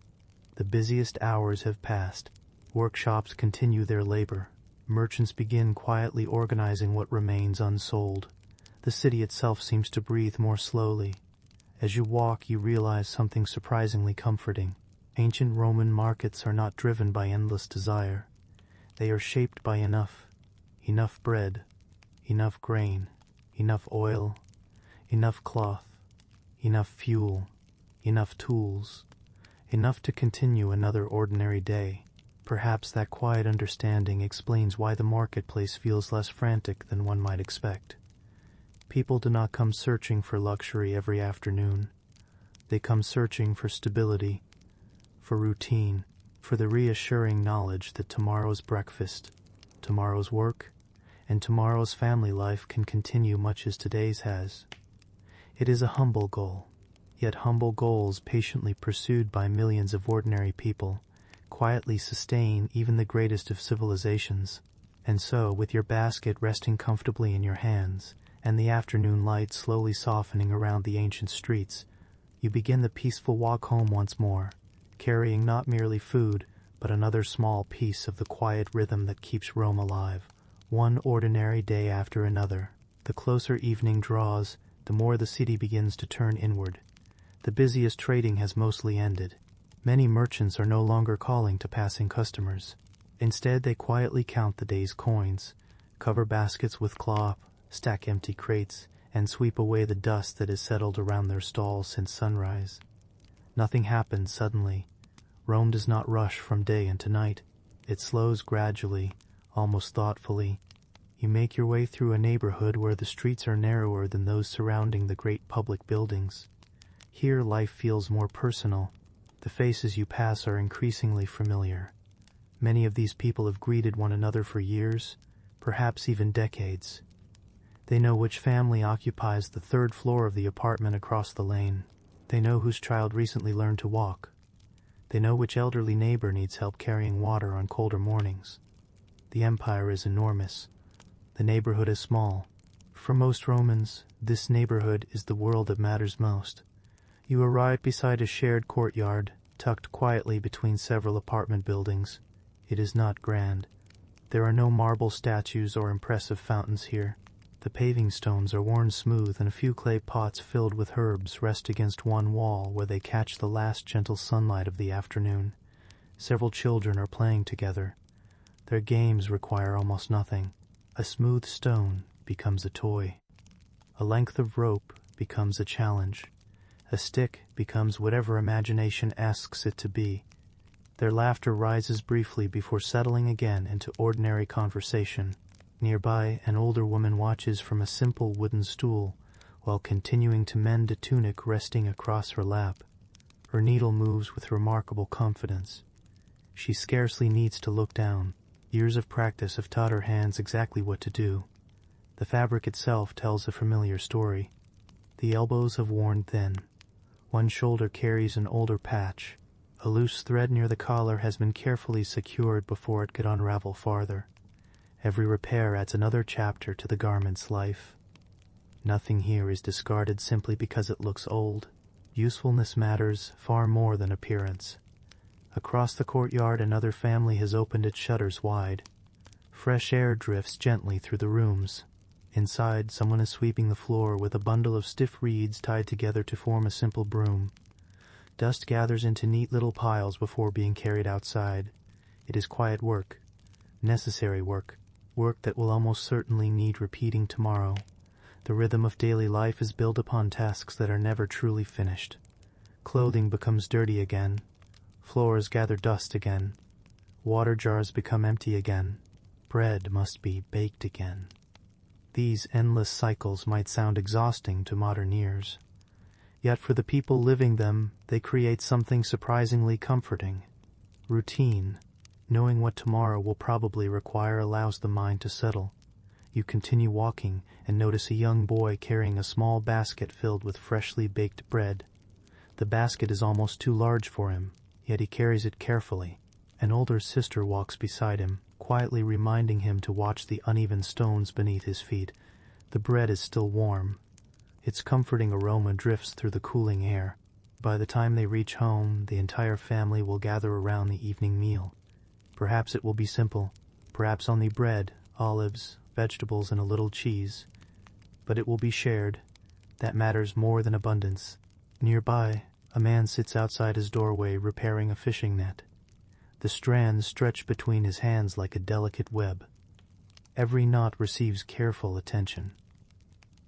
The busiest hours have passed. Workshops continue their labor. Merchants begin quietly organizing what remains unsold. The city itself seems to breathe more slowly. As you walk, you realize something surprisingly comforting. Ancient Roman markets are not driven by endless desire. They are shaped by enough bread, enough grain, enough oil, enough cloth, enough fuel, enough tools, enough to continue another ordinary day. Perhaps that quiet understanding explains why the marketplace feels less frantic than one might expect. People do not come searching for luxury every afternoon. They come searching for stability, for routine, for the reassuring knowledge that tomorrow's breakfast, tomorrow's work, and tomorrow's family life can continue much as today's has. It is a humble goal, yet humble goals patiently pursued by millions of ordinary people quietly sustain even the greatest of civilizations. And so, with your basket resting comfortably in your hands, and the afternoon light slowly softening around the ancient streets, you begin the peaceful walk home once more, carrying not merely food, but another small piece of the quiet rhythm that keeps Rome alive, one ordinary day after another. The closer evening draws, the more the city begins to turn inward. The busiest trading has mostly ended. Many merchants are no longer calling to passing customers. Instead, they quietly count the day's coins, cover baskets with cloth, stack empty crates, and sweep away the dust that has settled around their stalls since sunrise. Nothing happens suddenly. Rome does not rush from day into night. It slows gradually, almost thoughtfully. You make your way through a neighborhood where the streets are narrower than those surrounding the great public buildings. Here life feels more personal. The faces you pass are increasingly familiar. Many of these people have greeted one another for years, perhaps even decades. They know which family occupies the third floor of the apartment across the lane. They know whose child recently learned to walk. They know which elderly neighbor needs help carrying water on colder mornings. The empire is enormous. The neighborhood is small. For most Romans, this neighborhood is the world that matters most. You arrive beside a shared courtyard, tucked quietly between several apartment buildings. It is not grand. There are no marble statues or impressive fountains here. The paving stones are worn smooth, and a few clay pots filled with herbs rest against one wall where they catch the last gentle sunlight of the afternoon. Several children are playing together. Their games require almost nothing. A smooth stone becomes a toy. A length of rope becomes a challenge. A stick becomes whatever imagination asks it to be. Their laughter rises briefly before settling again into ordinary conversation. Nearby, an older woman watches from a simple wooden stool while continuing to mend a tunic resting across her lap. Her needle moves with remarkable confidence. She scarcely needs to look down. Years of practice have taught her hands exactly what to do. The fabric itself tells a familiar story. The elbows have worn thin. One shoulder carries an older patch. A loose thread near the collar has been carefully secured before it could unravel farther. Every repair adds another chapter to the garment's life. Nothing here is discarded simply because it looks old. Usefulness matters far more than appearance. Across the courtyard, another family has opened its shutters wide. Fresh air drifts gently through the rooms. Inside, someone is sweeping the floor with a bundle of stiff reeds tied together to form a simple broom. Dust gathers into neat little piles before being carried outside. It is quiet work, necessary work, work that will almost certainly need repeating tomorrow. The rhythm of daily life is built upon tasks that are never truly finished. Clothing becomes dirty again. Floors gather dust again. Water jars become empty again. Bread must be baked again. These endless cycles might sound exhausting to modern ears. Yet for the people living them, they create something surprisingly comforting. Routine, knowing what tomorrow will probably require, allows the mind to settle. You continue walking and notice a young boy carrying a small basket filled with freshly baked bread. The basket is almost too large for him, yet he carries it carefully. An older sister walks beside him, quietly reminding him to watch the uneven stones beneath his feet. The bread is still warm. Its comforting aroma drifts through the cooling air. By the time they reach home, the entire family will gather around the evening meal. Perhaps it will be simple, perhaps only bread, olives, vegetables, and a little cheese. But it will be shared. That matters more than abundance. Nearby, a man sits outside his doorway repairing a fishing net. The strands stretch between his hands like a delicate web. Every knot receives careful attention.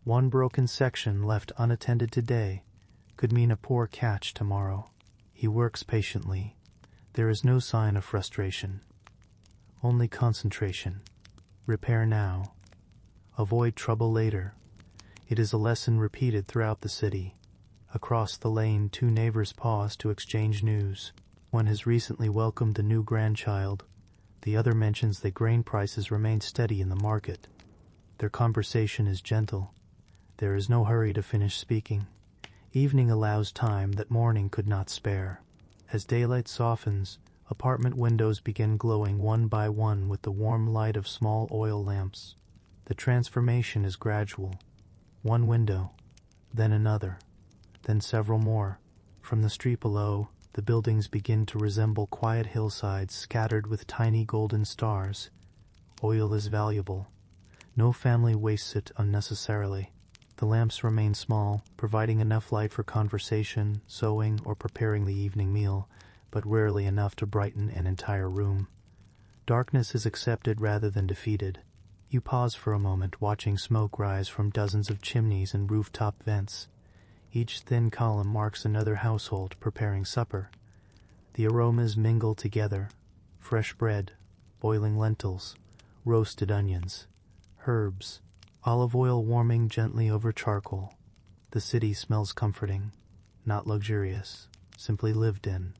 One broken section left unattended today could mean a poor catch tomorrow. He works patiently. There is no sign of frustration. Only concentration. Repair now. Avoid trouble later. It is a lesson repeated throughout the city. Across the lane, two neighbors pause to exchange news. One has recently welcomed a new grandchild. The other mentions that grain prices remain steady in the market. Their conversation is gentle. There is no hurry to finish speaking. Evening allows time that morning could not spare. As daylight softens, apartment windows begin glowing one by one with the warm light of small oil lamps. The transformation is gradual. One window, then another, then several more. From the street below, the buildings begin to resemble quiet hillsides scattered with tiny golden stars. Oil is valuable. No family wastes it unnecessarily. The lamps remain small, providing enough light for conversation, sewing, or preparing the evening meal, but rarely enough to brighten an entire room. Darkness is accepted rather than defeated. You pause for a moment, watching smoke rise from dozens of chimneys and rooftop vents. Each thin column marks another household preparing supper. The aromas mingle together: fresh bread, boiling lentils, roasted onions, herbs, olive oil warming gently over charcoal. The city smells comforting, not luxurious, simply lived in.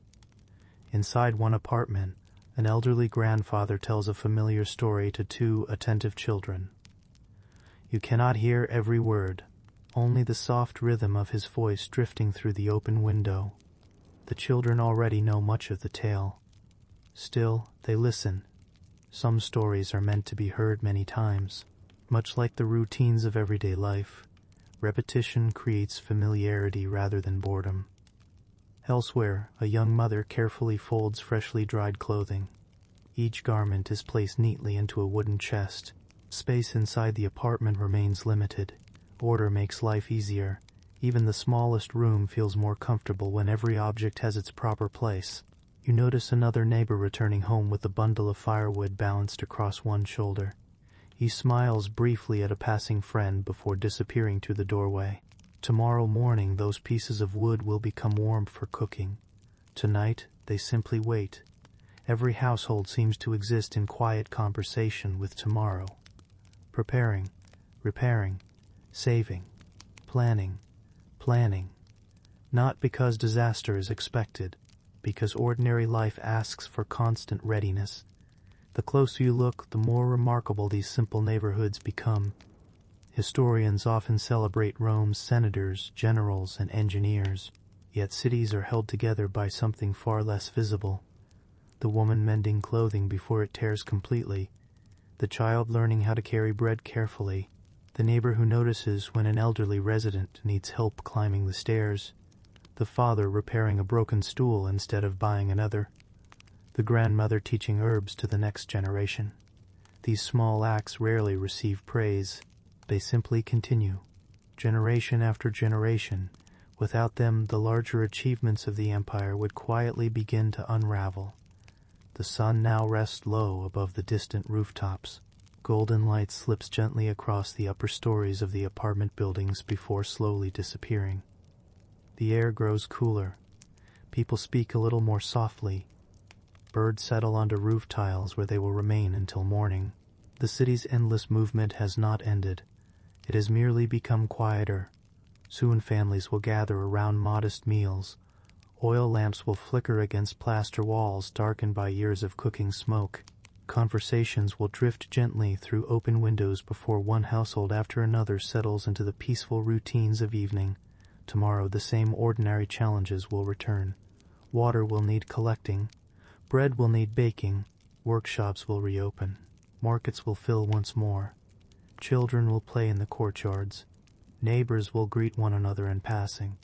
Inside one apartment, an elderly grandfather tells a familiar story to two attentive children. You cannot hear every word, only the soft rhythm of his voice drifting through the open window. The children already know much of the tale. Still, they listen. Some stories are meant to be heard many times. Much like the routines of everyday life, repetition creates familiarity rather than boredom. Elsewhere, a young mother carefully folds freshly dried clothing. Each garment is placed neatly into a wooden chest. Space inside the apartment remains limited. Order makes life easier. Even the smallest room feels more comfortable when every object has its proper place. You notice another neighbor returning home with a bundle of firewood balanced across one shoulder. He smiles briefly at a passing friend before disappearing through the doorway. Tomorrow morning, those pieces of wood will become warm for cooking. Tonight, they simply wait. Every household seems to exist in quiet conversation with tomorrow. Preparing, repairing, saving, planning. Not because disaster is expected, because ordinary life asks for constant readiness. The closer you look, the more remarkable these simple neighborhoods become. Historians often celebrate Rome's senators, generals, and engineers, yet cities are held together by something far less visible. The woman mending clothing before it tears completely, the child learning how to carry bread carefully, the neighbor who notices when an elderly resident needs help climbing the stairs, the father repairing a broken stool instead of buying another, the grandmother teaching herbs to the next generation. These small acts rarely receive praise. They simply continue, generation after generation. Without them, the larger achievements of the empire would quietly begin to unravel. The sun now rests low above the distant rooftops. Golden light slips gently across the upper stories of the apartment buildings before slowly disappearing. The air grows cooler. People speak a little more softly. Birds settle onto roof tiles where they will remain until morning. The city's endless movement has not ended. It has merely become quieter. Soon families will gather around modest meals. Oil lamps will flicker against plaster walls darkened by years of cooking smoke. Conversations will drift gently through open windows before one household after another settles into the peaceful routines of evening. Tomorrow the same ordinary challenges will return. Water will need collecting. Bread will need baking. Workshops will reopen. Markets will fill once more. Children will play in the courtyards. Neighbors will greet one another in passing.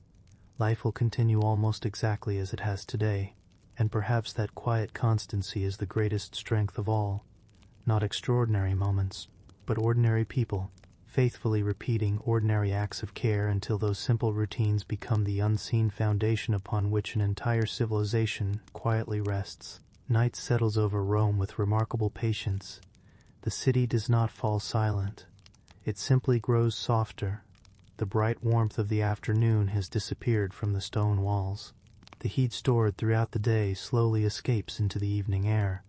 Life will continue almost exactly as it has today, and perhaps that quiet constancy is the greatest strength of all. Not extraordinary moments, but ordinary people, faithfully repeating ordinary acts of care until those simple routines become the unseen foundation upon which an entire civilization quietly rests. Night settles over Rome with remarkable patience. The city does not fall silent. It simply grows softer. The bright warmth of the afternoon has disappeared from the stone walls. The heat stored throughout the day slowly escapes into the evening air,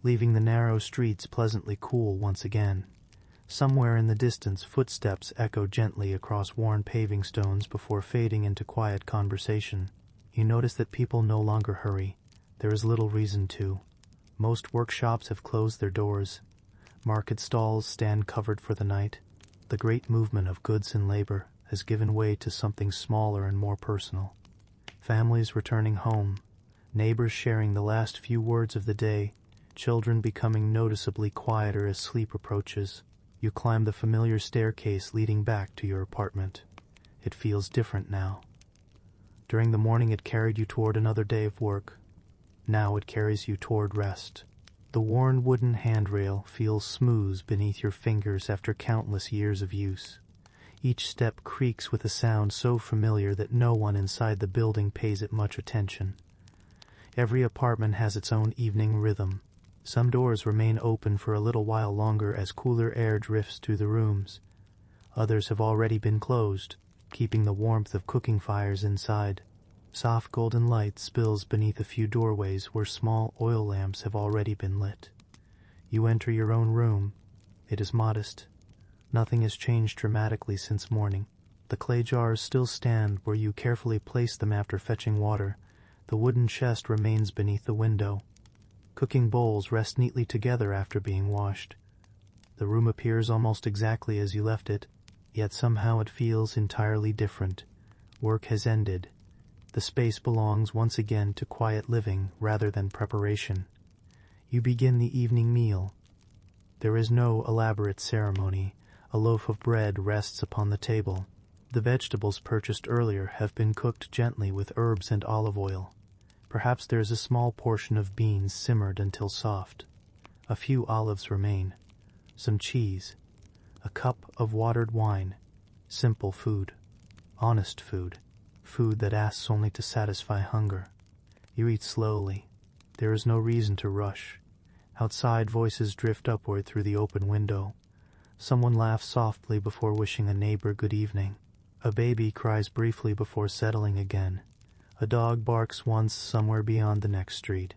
leaving the narrow streets pleasantly cool once again. Somewhere in the distance, footsteps echo gently across worn paving stones before fading into quiet conversation. You notice that people no longer hurry. There is little reason to. Most workshops have closed their doors. Market stalls stand covered for the night. The great movement of goods and labor has given way to something smaller and more personal. Families returning home, neighbors sharing the last few words of the day, children becoming noticeably quieter as sleep approaches. You climb the familiar staircase leading back to your apartment. It feels different now. During the morning it carried you toward another day of work. Now it carries you toward rest. The worn wooden handrail feels smooth beneath your fingers after countless years of use. Each step creaks with a sound so familiar that no one inside the building pays it much attention. Every apartment has its own evening rhythm. Some doors remain open for a little while longer as cooler air drifts through the rooms. Others have already been closed, keeping the warmth of cooking fires inside. Soft golden light spills beneath a few doorways where small oil lamps have already been lit. You enter your own room. It is modest. Nothing has changed dramatically since morning. The clay jars still stand where you carefully placed them after fetching water. The wooden chest remains beneath the window. Cooking bowls rest neatly together after being washed. The room appears almost exactly as you left it, yet somehow it feels entirely different. Work has ended. The space belongs once again to quiet living rather than preparation. You begin the evening meal. There is no elaborate ceremony. A loaf of bread rests upon the table. The vegetables purchased earlier have been cooked gently with herbs and olive oil. Perhaps there is a small portion of beans simmered until soft. A few olives remain. Some cheese. A cup of watered wine. Simple food. Honest food. Food that asks only to satisfy hunger. You eat slowly. There is no reason to rush. Outside, voices drift upward through the open window. Someone laughs softly before wishing a neighbor good evening. A baby cries briefly before settling again. A dog barks once somewhere beyond the next street.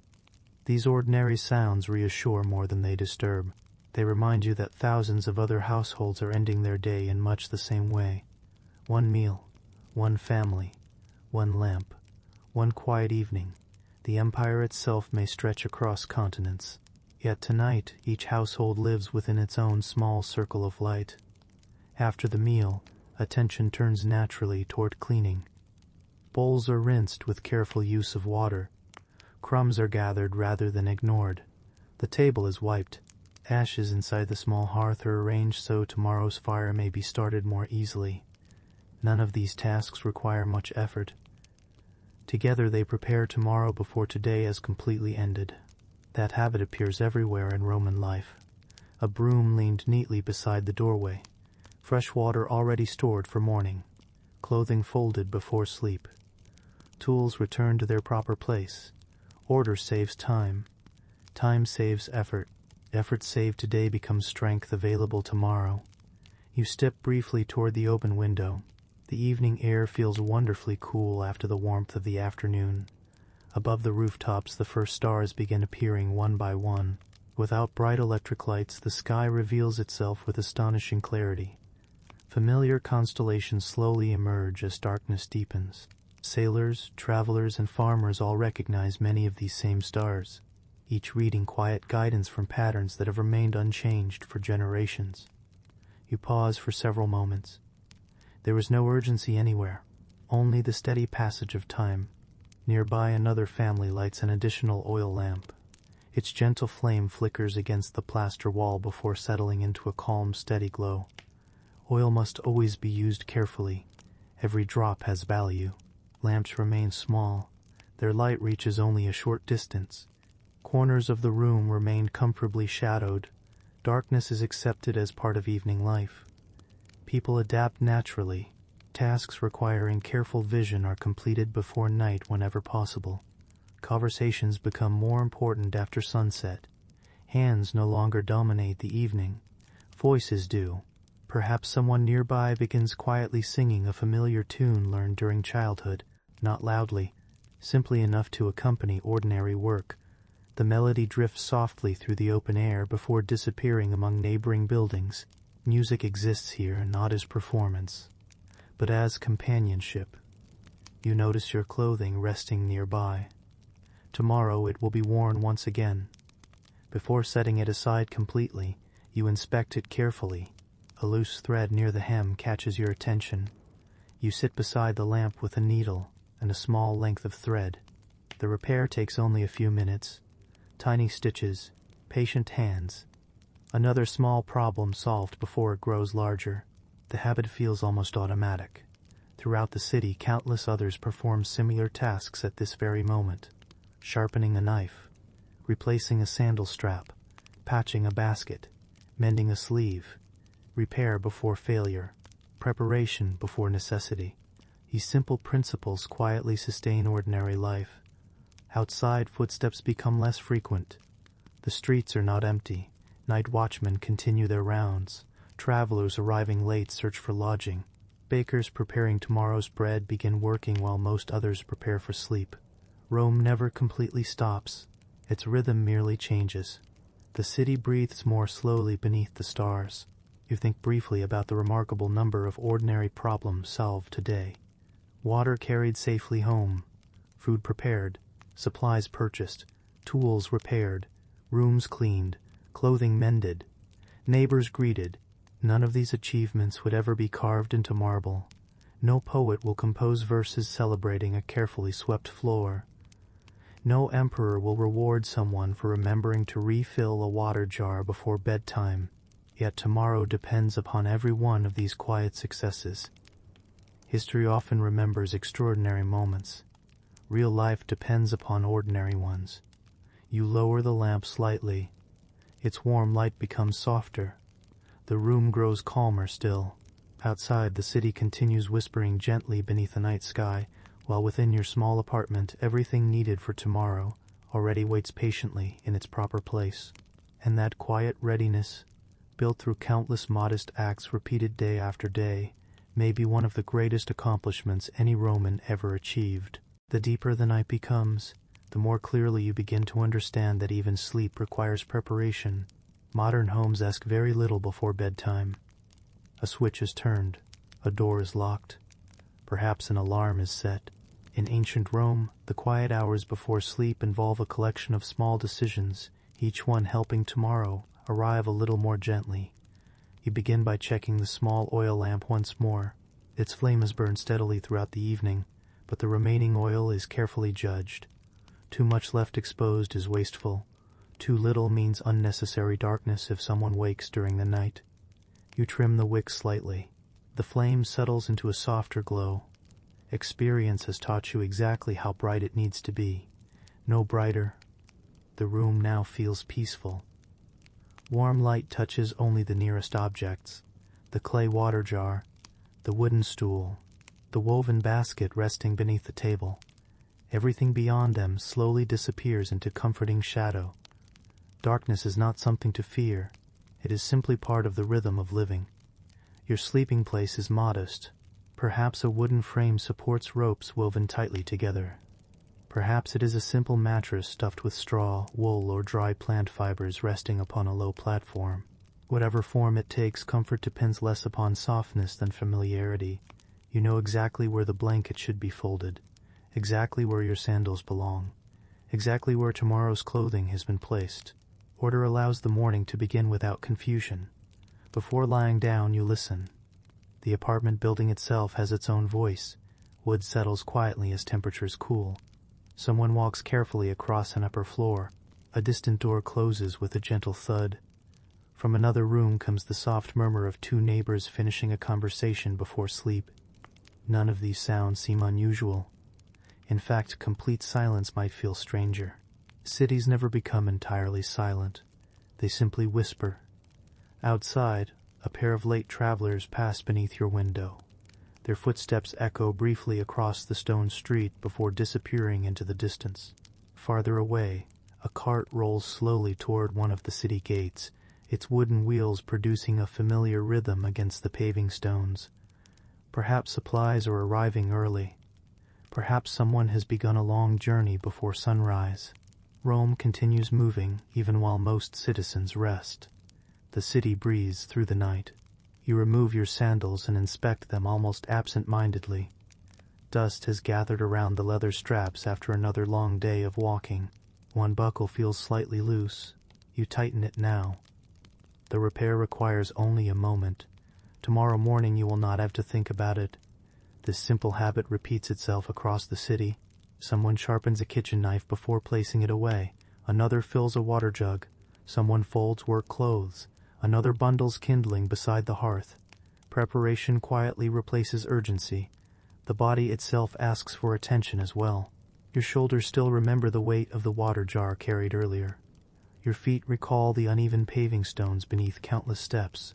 These ordinary sounds reassure more than they disturb. They remind you that thousands of other households are ending their day in much the same way. One meal, one family, one lamp, one quiet evening. The empire itself may stretch across continents. Yet tonight, each household lives within its own small circle of light. After the meal, attention turns naturally toward cleaning. Bowls are rinsed with careful use of water. Crumbs are gathered rather than ignored. The table is wiped. Ashes inside the small hearth are arranged so tomorrow's fire may be started more easily. None of these tasks require much effort. Together they prepare tomorrow before today has completely ended. That habit appears everywhere in Roman life. A broom leaned neatly beside the doorway. Fresh water already stored for morning. Clothing folded before sleep. Tools returned to their proper place. Order saves time. Time saves effort. Effort saved today becomes strength available tomorrow. You step briefly toward the open window. The evening air feels wonderfully cool after the warmth of the afternoon. Above the rooftops, the first stars begin appearing one by one. Without bright electric lights, the sky reveals itself with astonishing clarity. Familiar constellations slowly emerge as darkness deepens. Sailors, travelers, and farmers all recognize many of these same stars, each reading quiet guidance from patterns that have remained unchanged for generations. You pause for several moments. There is no urgency anywhere, only the steady passage of time. Nearby, another family lights an additional oil lamp. Its gentle flame flickers against the plaster wall before settling into a calm, steady glow. Oil must always be used carefully. Every drop has value. Lamps remain small. Their light reaches only a short distance. Corners of the room remain comfortably shadowed. Darkness is accepted as part of evening life. People adapt naturally. Tasks requiring careful vision are completed before night whenever possible. Conversations become more important after sunset. Hands no longer dominate the evening. Voices do. Perhaps someone nearby begins quietly singing a familiar tune learned during childhood, not loudly, simply enough to accompany ordinary work. The melody drifts softly through the open air before disappearing among neighboring buildings. Music exists here not as performance, but as companionship. You notice your clothing resting nearby. Tomorrow it will be worn once again. Before setting it aside completely, you inspect it carefully. A loose thread near the hem catches your attention. You sit beside the lamp with a needle and a small length of thread. The repair takes only a few minutes. Tiny stitches, patient hands. Another small problem solved before it grows larger. The habit feels almost automatic. Throughout the city, countless others perform similar tasks at this very moment. Sharpening a knife, replacing a sandal strap, patching a basket, mending a sleeve. Repair before failure, preparation before necessity. These simple principles quietly sustain ordinary life. Outside, footsteps become less frequent. The streets are not empty. Night watchmen continue their rounds. Travelers arriving late search for lodging. Bakers preparing tomorrow's bread begin working while most others prepare for sleep. Rome never completely stops. Its rhythm merely changes. The city breathes more slowly beneath the stars. You think briefly about the remarkable number of ordinary problems solved today. Water carried safely home. Food prepared. Supplies purchased. Tools repaired. Rooms cleaned. Clothing mended. Neighbors greeted. None of these achievements would ever be carved into marble. No poet will compose verses celebrating a carefully swept floor. No emperor will reward someone for remembering to refill a water jar before bedtime. Yet tomorrow depends upon every one of these quiet successes. History often remembers extraordinary moments. Real life depends upon ordinary ones. You lower the lamp slightly. Its warm light becomes softer. The room grows calmer still. Outside, the city continues whispering gently beneath the night sky, while within your small apartment, everything needed for tomorrow already waits patiently in its proper place. And that quiet readiness, built through countless modest acts repeated day after day, may be one of the greatest accomplishments any Roman ever achieved. The deeper the night becomes, the more clearly you begin to understand that even sleep requires preparation. Modern homes ask very little before bedtime. A switch is turned, a door is locked, perhaps an alarm is set. In ancient Rome, the quiet hours before sleep involve a collection of small decisions, each one helping tomorrow arrive a little more gently. You begin by checking the small oil lamp once more. Its flame has burned steadily throughout the evening, but the remaining oil is carefully judged. Too much left exposed is wasteful. Too little means unnecessary darkness if someone wakes during the night. You trim the wick slightly. The flame settles into a softer glow. Experience has taught you exactly how bright it needs to be. No brighter. The room now feels peaceful. Warm light touches only the nearest objects. The clay water jar, the wooden stool, the woven basket resting beneath the table. Everything beyond them slowly disappears into comforting shadow. Darkness is not something to fear. It is simply part of the rhythm of living. Your sleeping place is modest. Perhaps a wooden frame supports ropes woven tightly together. Perhaps it is a simple mattress stuffed with straw, wool, or dry plant fibers resting upon a low platform. Whatever form it takes, comfort depends less upon softness than familiarity. You know exactly where the blanket should be folded, exactly where your sandals belong, exactly where tomorrow's clothing has been placed. Order allows the morning to begin without confusion. Before lying down, you listen. The apartment building itself has its own voice. Wood settles quietly as temperatures cool. Someone walks carefully across an upper floor. A distant door closes with a gentle thud. From another room comes the soft murmur of two neighbors finishing a conversation before sleep. None of these sounds seem unusual. In fact, complete silence might feel stranger. Cities never become entirely silent. They simply whisper. Outside, a pair of late travelers pass beneath your window. Their footsteps echo briefly across the stone street before disappearing into the distance. Farther away, a cart rolls slowly toward one of the city gates, its wooden wheels producing a familiar rhythm against the paving stones. Perhaps supplies are arriving early. Perhaps someone has begun a long journey before sunrise. Rome continues moving even while most citizens rest. The city breathes through the night. You remove your sandals and inspect them almost absent-mindedly. Dust has gathered around the leather straps after another long day of walking. One buckle feels slightly loose. You tighten it now. The repair requires only a moment. Tomorrow morning you will not have to think about it. This simple habit repeats itself across the city. Someone sharpens a kitchen knife before placing it away. Another fills a water jug. Someone folds work clothes. Another bundles kindling beside the hearth. Preparation quietly replaces urgency. The body itself asks for attention as well. Your shoulders still remember the weight of the water jar carried earlier. Your feet recall the uneven paving stones beneath countless steps.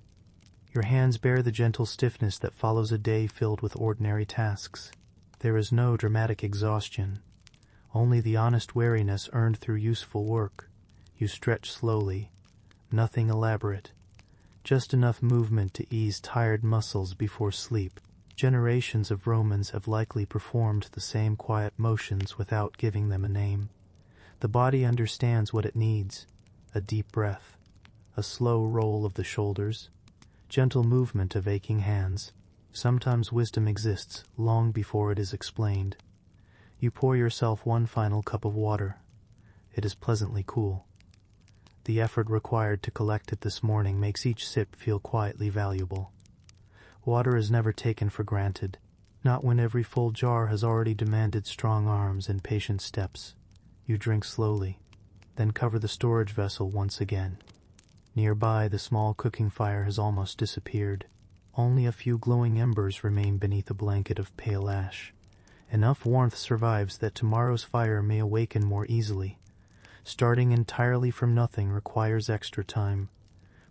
Your hands bear the gentle stiffness that follows a day filled with ordinary tasks. There is no dramatic exhaustion, only the honest weariness earned through useful work. You stretch slowly, nothing elaborate, just enough movement to ease tired muscles before sleep. Generations of Romans have likely performed the same quiet motions without giving them a name. The body understands what it needs: a deep breath, a slow roll of the shoulders, gentle movement of aching hands. Sometimes wisdom exists long before it is explained. You pour yourself one final cup of water. It is pleasantly cool. The effort required to collect it this morning makes each sip feel quietly valuable. Water is never taken for granted, not when every full jar has already demanded strong arms and patient steps. You drink slowly, then cover the storage vessel once again. Nearby, the small cooking fire has almost disappeared. Only a few glowing embers remain beneath a blanket of pale ash. Enough warmth survives that tomorrow's fire may awaken more easily. Starting entirely from nothing requires extra time.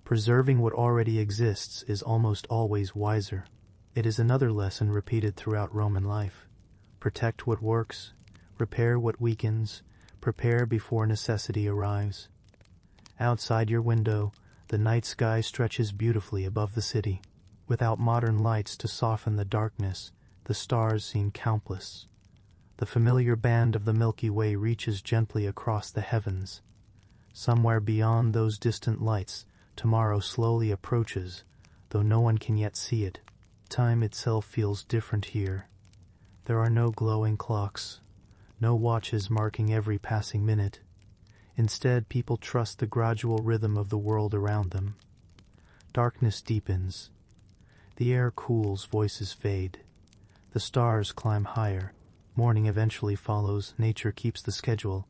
Preserving what already exists is almost always wiser. It is another lesson repeated throughout Roman life. Protect what works, repair what weakens, prepare before necessity arrives. Outside your window, the night sky stretches beautifully above the city. Without modern lights to soften the darkness, the stars seem countless. The familiar band of the Milky Way reaches gently across the heavens. Somewhere beyond those distant lights, tomorrow slowly approaches, though no one can yet see it. Time itself feels different here. There are no glowing clocks, no watches marking every passing minute. Instead, people trust the gradual rhythm of the world around them. Darkness deepens. The air cools, voices fade. The stars climb higher. Morning eventually follows. Nature keeps the schedule.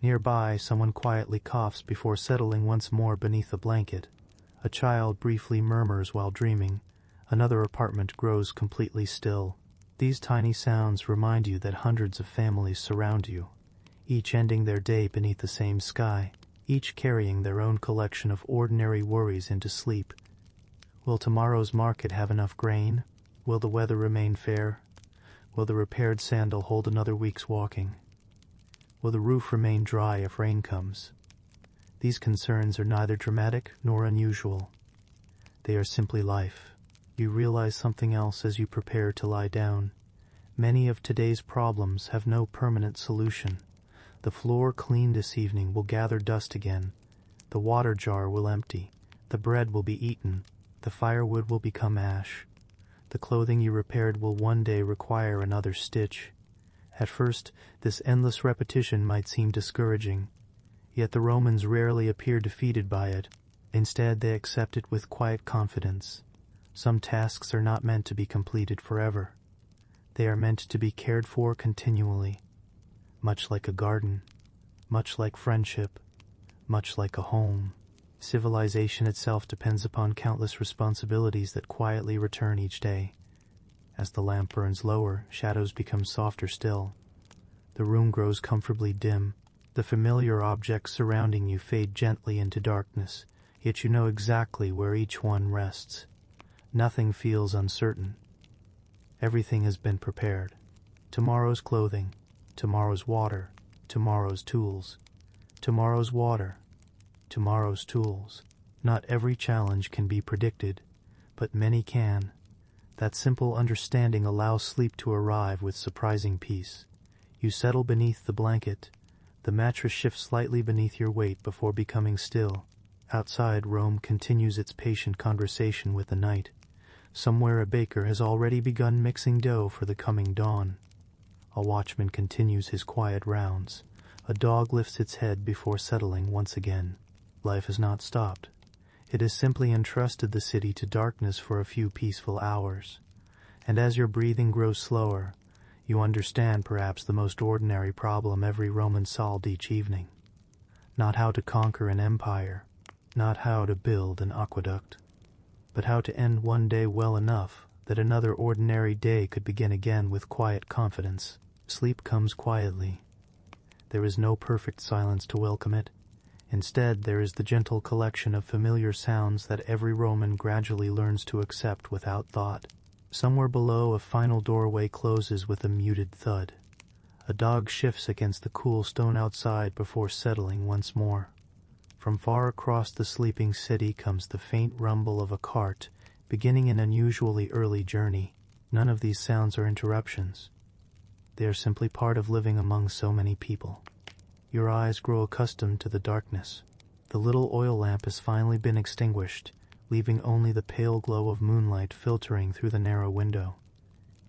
Nearby, someone quietly coughs before settling once more beneath a blanket. A child briefly murmurs while dreaming. Another apartment grows completely still. These tiny sounds remind you that hundreds of families surround you, each ending their day beneath the same sky, each carrying their own collection of ordinary worries into sleep. Will tomorrow's market have enough grain? Will the weather remain fair? Will the repaired sandal hold another week's walking? Will the roof remain dry if rain comes? These concerns are neither dramatic nor unusual. They are simply life. You realize something else as you prepare to lie down. Many of today's problems have no permanent solution. The floor cleaned this evening will gather dust again. The water jar will empty. The bread will be eaten. The firewood will become ash. The clothing you repaired will one day require another stitch. At first, this endless repetition might seem discouraging. Yet the Romans rarely appear defeated by it. Instead, they accept it with quiet confidence. Some tasks are not meant to be completed forever. They are meant to be cared for continually. Much like a garden, much like friendship, much like a home. Civilization itself depends upon countless responsibilities that quietly return each day. As the lamp burns lower, shadows become softer still. The room grows comfortably dim. The familiar objects surrounding you fade gently into darkness, yet you know exactly where each one rests. Nothing feels uncertain. Everything has been prepared. Tomorrow's clothing, tomorrow's water, tomorrow's tools, tomorrow's water, tomorrow's tools. Not every challenge can be predicted, but many can. That simple understanding allows sleep to arrive with surprising peace. You settle beneath the blanket. The mattress shifts slightly beneath your weight before becoming still. Outside, Rome continues its patient conversation with the night. Somewhere a baker has already begun mixing dough for the coming dawn. A watchman continues his quiet rounds. A dog lifts its head before settling once again. Life has not stopped. It has simply entrusted the city to darkness for a few peaceful hours. And as your breathing grows slower, you understand perhaps the most ordinary problem every Roman solved each evening. Not how to conquer an empire, not how to build an aqueduct, but how to end one day well enough that another ordinary day could begin again with quiet confidence. Sleep comes quietly. There is no perfect silence to welcome it. Instead, there is the gentle collection of familiar sounds that every Roman gradually learns to accept without thought. Somewhere below, a final doorway closes with a muted thud. A dog shifts against the cool stone outside before settling once more. From far across the sleeping city comes the faint rumble of a cart, beginning an unusually early journey. None of these sounds are interruptions. They are simply part of living among so many people. Your eyes grow accustomed to the darkness. The little oil lamp has finally been extinguished, leaving only the pale glow of moonlight filtering through the narrow window.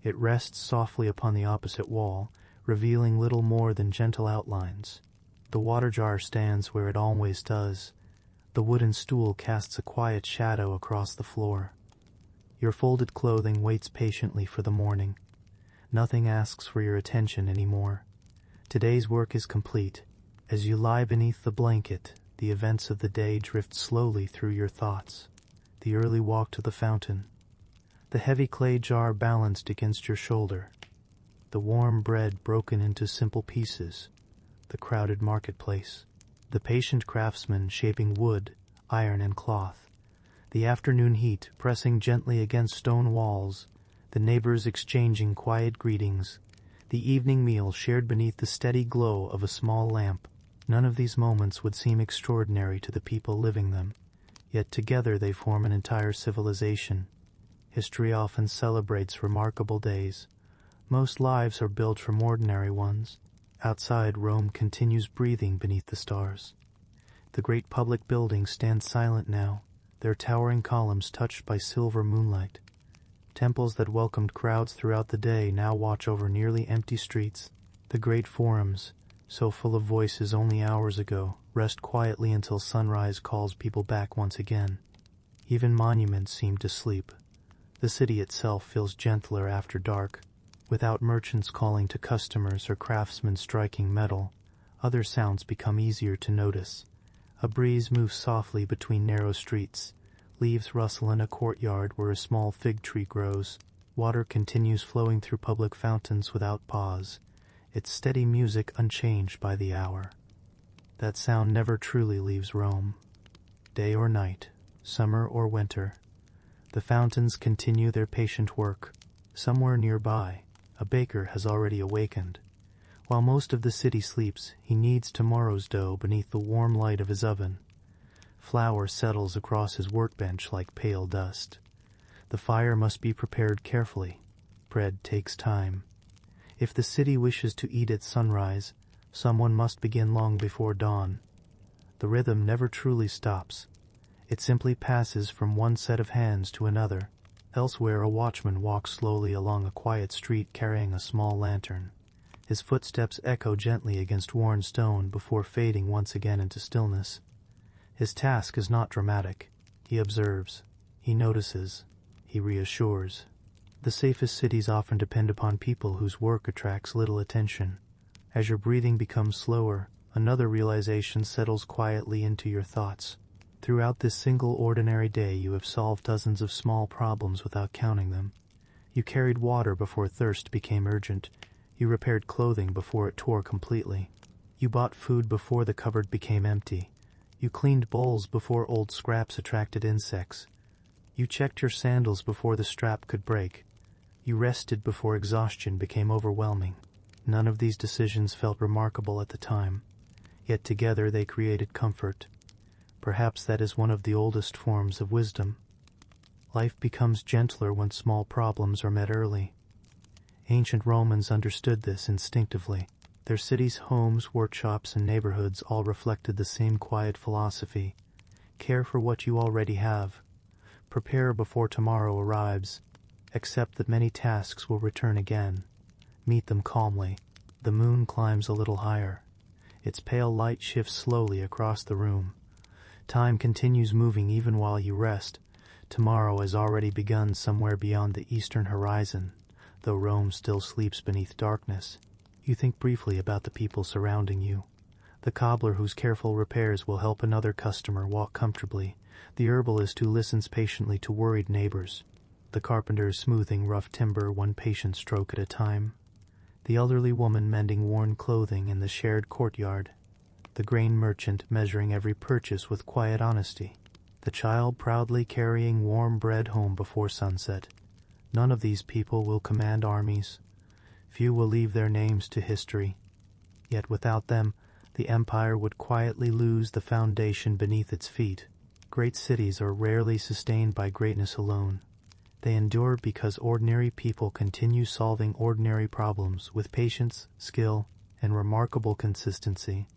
It rests softly upon the opposite wall, revealing little more than gentle outlines. The water jar stands where it always does. The wooden stool casts a quiet shadow across the floor. Your folded clothing waits patiently for the morning. Nothing asks for your attention anymore. Today's work is complete. As you lie beneath the blanket, the events of the day drift slowly through your thoughts. The early walk to the fountain. The heavy clay jar balanced against your shoulder. The warm bread broken into simple pieces. The crowded marketplace. The patient craftsman shaping wood, iron, and cloth. The afternoon heat pressing gently against stone walls. The neighbors exchanging quiet greetings. The evening meal shared beneath the steady glow of a small lamp. None of these moments would seem extraordinary to the people living them, yet together they form an entire civilization. History often celebrates remarkable days. Most lives are built from ordinary ones. Outside, Rome continues breathing beneath the stars. The great public buildings stand silent now, their towering columns touched by silver moonlight. Temples that welcomed crowds throughout the day now watch over nearly empty streets. The great forums, so full of voices only hours ago, rest quietly until sunrise calls people back once again. Even monuments seem to sleep. The city itself feels gentler after dark. Without merchants calling to customers or craftsmen striking metal, other sounds become easier to notice. A breeze moves softly between narrow streets. Leaves rustle in a courtyard where a small fig tree grows. Water continues flowing through public fountains without pause, its steady music unchanged by the hour. That sound never truly leaves Rome. Day or night, summer or winter, the fountains continue their patient work. Somewhere nearby, a baker has already awakened. While most of the city sleeps, he kneads tomorrow's dough beneath the warm light of his oven. Flour settles across his workbench like pale dust. The fire must be prepared carefully. Bread takes time. If the city wishes to eat at sunrise, someone must begin long before dawn. The rhythm never truly stops. It simply passes from one set of hands to another. Elsewhere, a watchman walks slowly along a quiet street carrying a small lantern. His footsteps echo gently against worn stone before fading once again into stillness. His task is not dramatic. He observes. He notices. He reassures. The safest cities often depend upon people whose work attracts little attention. As your breathing becomes slower, another realization settles quietly into your thoughts. Throughout this single ordinary day you have solved dozens of small problems without counting them. You carried water before thirst became urgent. You repaired clothing before it tore completely. You bought food before the cupboard became empty. You cleaned bowls before old scraps attracted insects. You checked your sandals before the strap could break. You rested before exhaustion became overwhelming. None of these decisions felt remarkable at the time, yet together they created comfort. Perhaps that is one of the oldest forms of wisdom. Life becomes gentler when small problems are met early. Ancient Romans understood this instinctively. Their cities, homes, workshops, and neighborhoods all reflected the same quiet philosophy. Care for what you already have. Prepare before tomorrow arrives. Accept that many tasks will return again. Meet them calmly. The moon climbs a little higher. Its pale light shifts slowly across the room. Time continues moving even while you rest. Tomorrow has already begun somewhere beyond the eastern horizon, though Rome still sleeps beneath darkness. You think briefly about the people surrounding you. The cobbler whose careful repairs will help another customer walk comfortably. The herbalist who listens patiently to worried neighbors. The carpenter smoothing rough timber one patient stroke at a time. The elderly woman mending worn clothing in the shared courtyard. The grain merchant measuring every purchase with quiet honesty. The child proudly carrying warm bread home before sunset. None of these people will command armies. Few will leave their names to history. Yet without them, the empire would quietly lose the foundation beneath its feet. Great cities are rarely sustained by greatness alone. They endure because ordinary people continue solving ordinary problems with patience, skill, and remarkable consistency.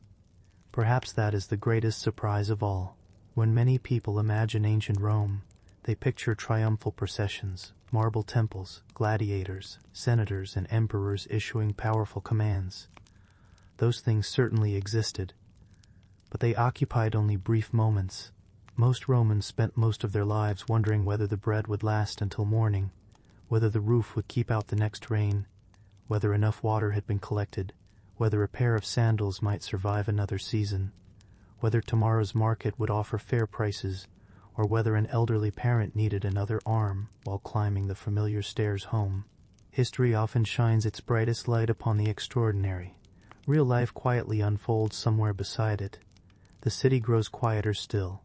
Perhaps that is the greatest surprise of all. When many people imagine ancient Rome, they picture triumphal processions, marble temples, gladiators, senators, and emperors issuing powerful commands. Those things certainly existed, but they occupied only brief moments. Most Romans spent most of their lives wondering whether the bread would last until morning, whether the roof would keep out the next rain, whether enough water had been collected, whether a pair of sandals might survive another season, whether tomorrow's market would offer fair prices, or whether an elderly parent needed another arm while climbing the familiar stairs home. History often shines its brightest light upon the extraordinary. Real life quietly unfolds somewhere beside it. The city grows quieter still.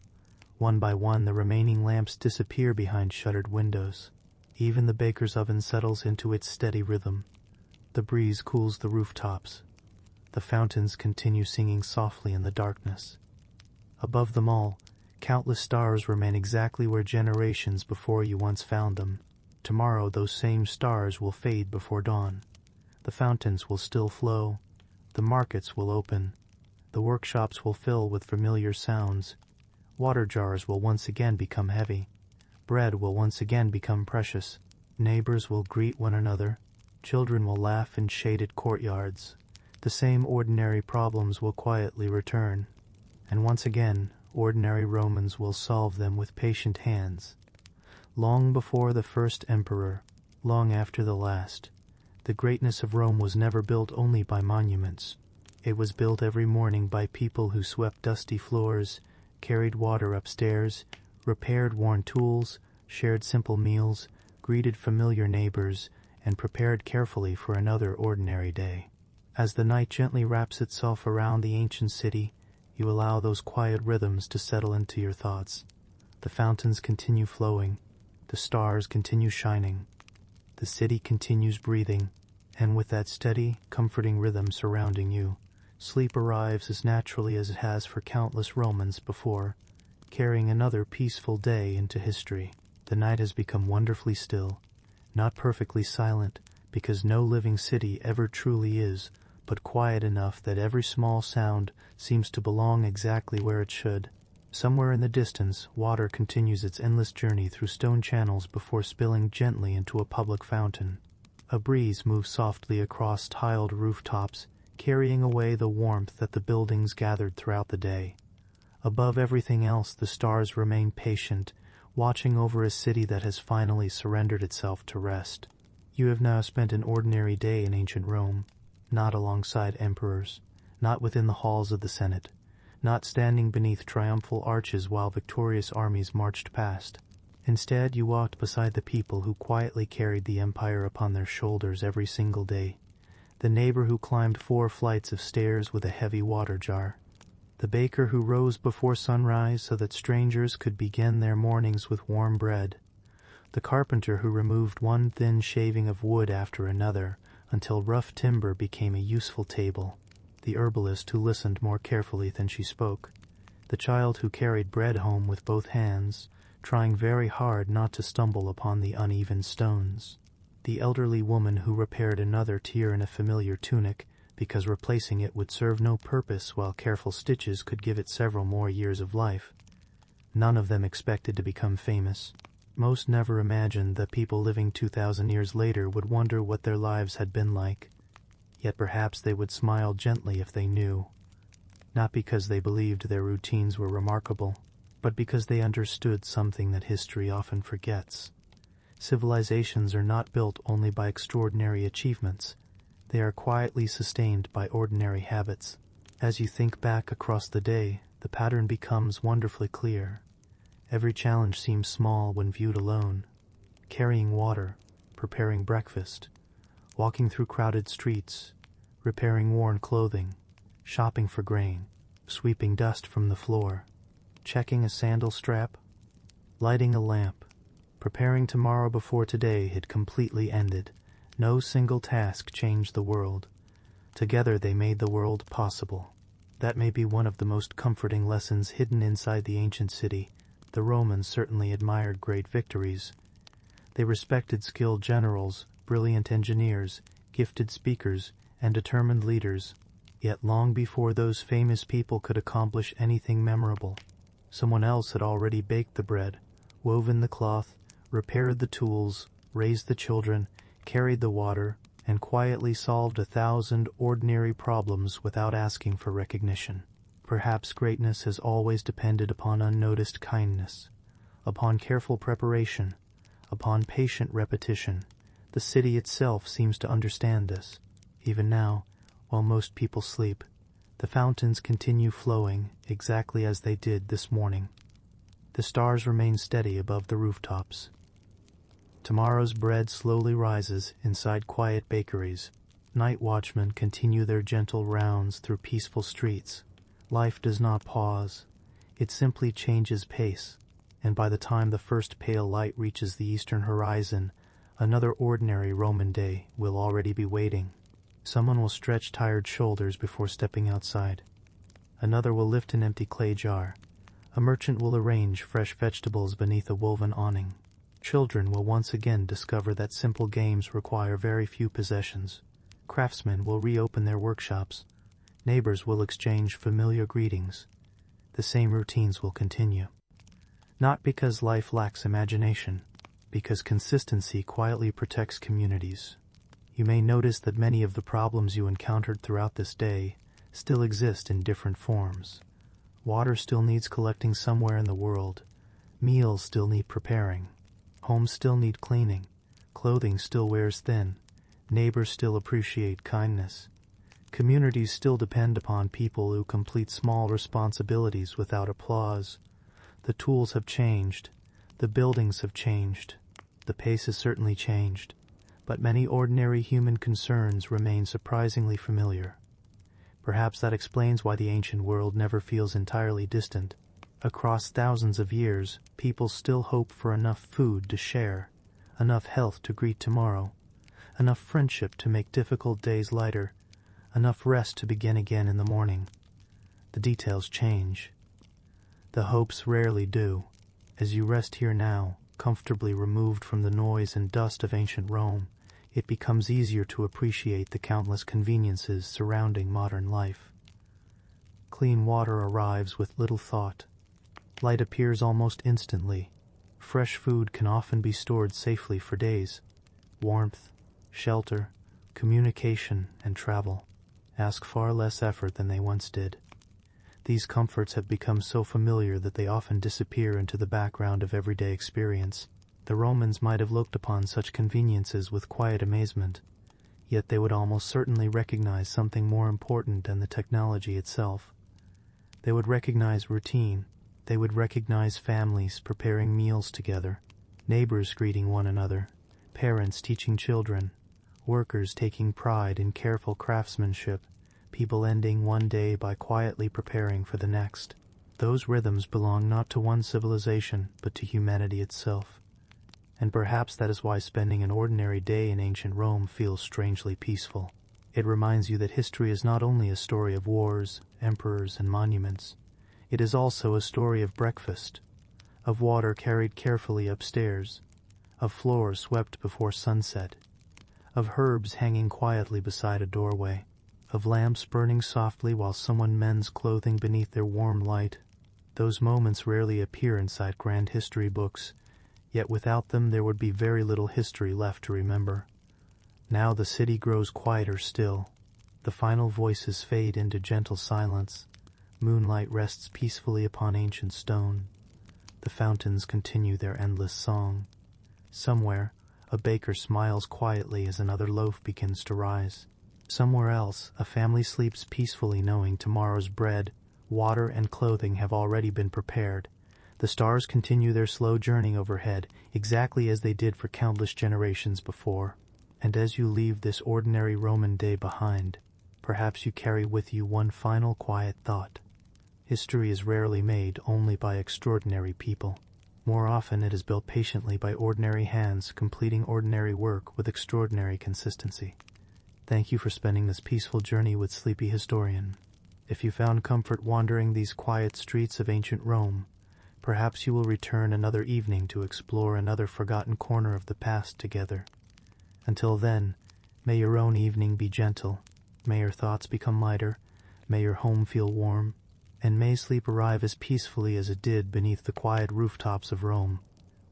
One by one, the remaining lamps disappear behind shuttered windows. Even the baker's oven settles into its steady rhythm. The breeze cools the rooftops. The fountains continue singing softly in the darkness. Above them all, countless stars remain exactly where generations before you once found them. Tomorrow those same stars will fade before dawn. The fountains will still flow. The markets will open. The workshops will fill with familiar sounds. Water jars will once again become heavy. Bread will once again become precious. Neighbors will greet one another. Children will laugh in shaded courtyards. The same ordinary problems will quietly return. And once again, ordinary Romans will solve them with patient hands. Long before the first emperor, long after the last, the greatness of Rome was never built only by monuments. It was built every morning by people who swept dusty floors, carried water upstairs, repaired worn tools, shared simple meals, greeted familiar neighbors, and prepared carefully for another ordinary day. As the night gently wraps itself around the ancient city, you allow those quiet rhythms to settle into your thoughts. The fountains continue flowing, the stars continue shining, the city continues breathing, and with that steady, comforting rhythm surrounding you, sleep arrives as naturally as it has for countless Romans before, carrying another peaceful day into history. The night has become wonderfully still, not perfectly silent, because no living city ever truly is, but quiet enough that every small sound seems to belong exactly where it should. Somewhere in the distance, water continues its endless journey through stone channels before spilling gently into a public fountain. A breeze moves softly across tiled rooftops, carrying away the warmth that the buildings gathered throughout the day. Above everything else, the stars remain patient, watching over a city that has finally surrendered itself to rest. You have now spent an ordinary day in ancient Rome, not alongside emperors, not within the halls of the Senate, not standing beneath triumphal arches while victorious armies marched past. Instead, you walked beside the people who quietly carried the empire upon their shoulders every single day. The neighbor who climbed 4 flights of stairs with a heavy water jar. The baker who rose before sunrise so that strangers could begin their mornings with warm bread. The carpenter who removed one thin shaving of wood after another until rough timber became a useful table. The herbalist who listened more carefully than she spoke. The child who carried bread home with both hands, trying very hard not to stumble upon the uneven stones. The elderly woman who repaired another tear in a familiar tunic because replacing it would serve no purpose while careful stitches could give it several more years of life. None of them expected to become famous. Most never imagined that people living 2,000 years later would wonder what their lives had been like. Yet perhaps they would smile gently if they knew. Not because they believed their routines were remarkable, but because they understood something that history often forgets. Civilizations are not built only by extraordinary achievements. They are quietly sustained by ordinary habits. As you think back across the day, the pattern becomes wonderfully clear. Every challenge seems small when viewed alone. Carrying water, preparing breakfast, walking through crowded streets, repairing worn clothing, shopping for grain, sweeping dust from the floor, checking a sandal strap, lighting a lamp, preparing tomorrow before today had completely ended. No single task changed the world. Together they made the world possible. That may be one of the most comforting lessons hidden inside the ancient city. The Romans certainly admired great victories. They respected skilled generals, brilliant engineers, gifted speakers, and determined leaders. Yet long before those famous people could accomplish anything memorable, someone else had already baked the bread, woven the cloth, repaired the tools, raised the children, carried the water, and quietly solved 1,000 ordinary problems without asking for recognition. Perhaps greatness has always depended upon unnoticed kindness, upon careful preparation, upon patient repetition. The city itself seems to understand this. Even now, while most people sleep, the fountains continue flowing exactly as they did this morning. The stars remain steady above the rooftops. Tomorrow's bread slowly rises inside quiet bakeries. Night watchmen continue their gentle rounds through peaceful streets. Life does not pause. It simply changes pace, and by the time the first pale light reaches the eastern horizon, another ordinary Roman day will already be waiting. Someone will stretch tired shoulders before stepping outside. Another will lift an empty clay jar. A merchant will arrange fresh vegetables beneath a woven awning. Children will once again discover that simple games require very few possessions. Craftsmen will reopen their workshops. Neighbors will exchange familiar greetings. The same routines will continue. Not because life lacks imagination, because consistency quietly protects communities. You may notice that many of the problems you encountered throughout this day still exist in different forms. Water still needs collecting somewhere in the world. Meals still need preparing. Homes still need cleaning. Clothing still wears thin. Neighbors still appreciate kindness. Communities still depend upon people who complete small responsibilities without applause. The tools have changed. The buildings have changed. The pace has certainly changed. But many ordinary human concerns remain surprisingly familiar. Perhaps that explains why the ancient world never feels entirely distant. Across thousands of years, people still hope for enough food to share, enough health to greet tomorrow, enough friendship to make difficult days lighter, enough rest to begin again in the morning. The details change. The hopes rarely do. As you rest here now, comfortably removed from the noise and dust of ancient Rome, it becomes easier to appreciate the countless conveniences surrounding modern life. Clean water arrives with little thought. Light appears almost instantly. Fresh food can often be stored safely for days. Warmth, shelter, communication, and travel ask far less effort than they once did. These comforts have become so familiar that they often disappear into the background of everyday experience. The Romans might have looked upon such conveniences with quiet amazement, yet they would almost certainly recognize something more important than the technology itself. They would recognize routine. They would recognize families preparing meals together, neighbors greeting one another, parents teaching children, workers taking pride in careful craftsmanship, people ending one day by quietly preparing for the next. Those rhythms belong not to one civilization, but to humanity itself. And perhaps that is why spending an ordinary day in ancient Rome feels strangely peaceful. It reminds you that history is not only a story of wars, emperors, and monuments. It is also a story of breakfast, of water carried carefully upstairs, of floors swept before sunset, of herbs hanging quietly beside a doorway, of lamps burning softly while someone mends clothing beneath their warm light. Those moments rarely appear inside grand history books, yet without them there would be very little history left to remember. Now the city grows quieter still. The final voices fade into gentle silence. Moonlight rests peacefully upon ancient stone. The fountains continue their endless song. Somewhere, a baker smiles quietly as another loaf begins to rise. Somewhere else, a family sleeps peacefully knowing tomorrow's bread, water, and clothing have already been prepared. The stars continue their slow journey overhead, exactly as they did for countless generations before. And as you leave this ordinary Roman day behind, perhaps you carry with you one final quiet thought. History is rarely made only by extraordinary people. More often it is built patiently by ordinary hands completing ordinary work with extraordinary consistency. Thank you for spending this peaceful journey with Sleepy Historian. If you found comfort wandering these quiet streets of ancient Rome, perhaps you will return another evening to explore another forgotten corner of the past together. Until then, may your own evening be gentle, may your thoughts become lighter, may your home feel warm, and may sleep arrive as peacefully as it did beneath the quiet rooftops of Rome,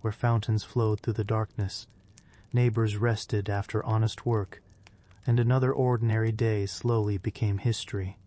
where fountains flowed through the darkness, neighbors rested after honest work, and another ordinary day slowly became history.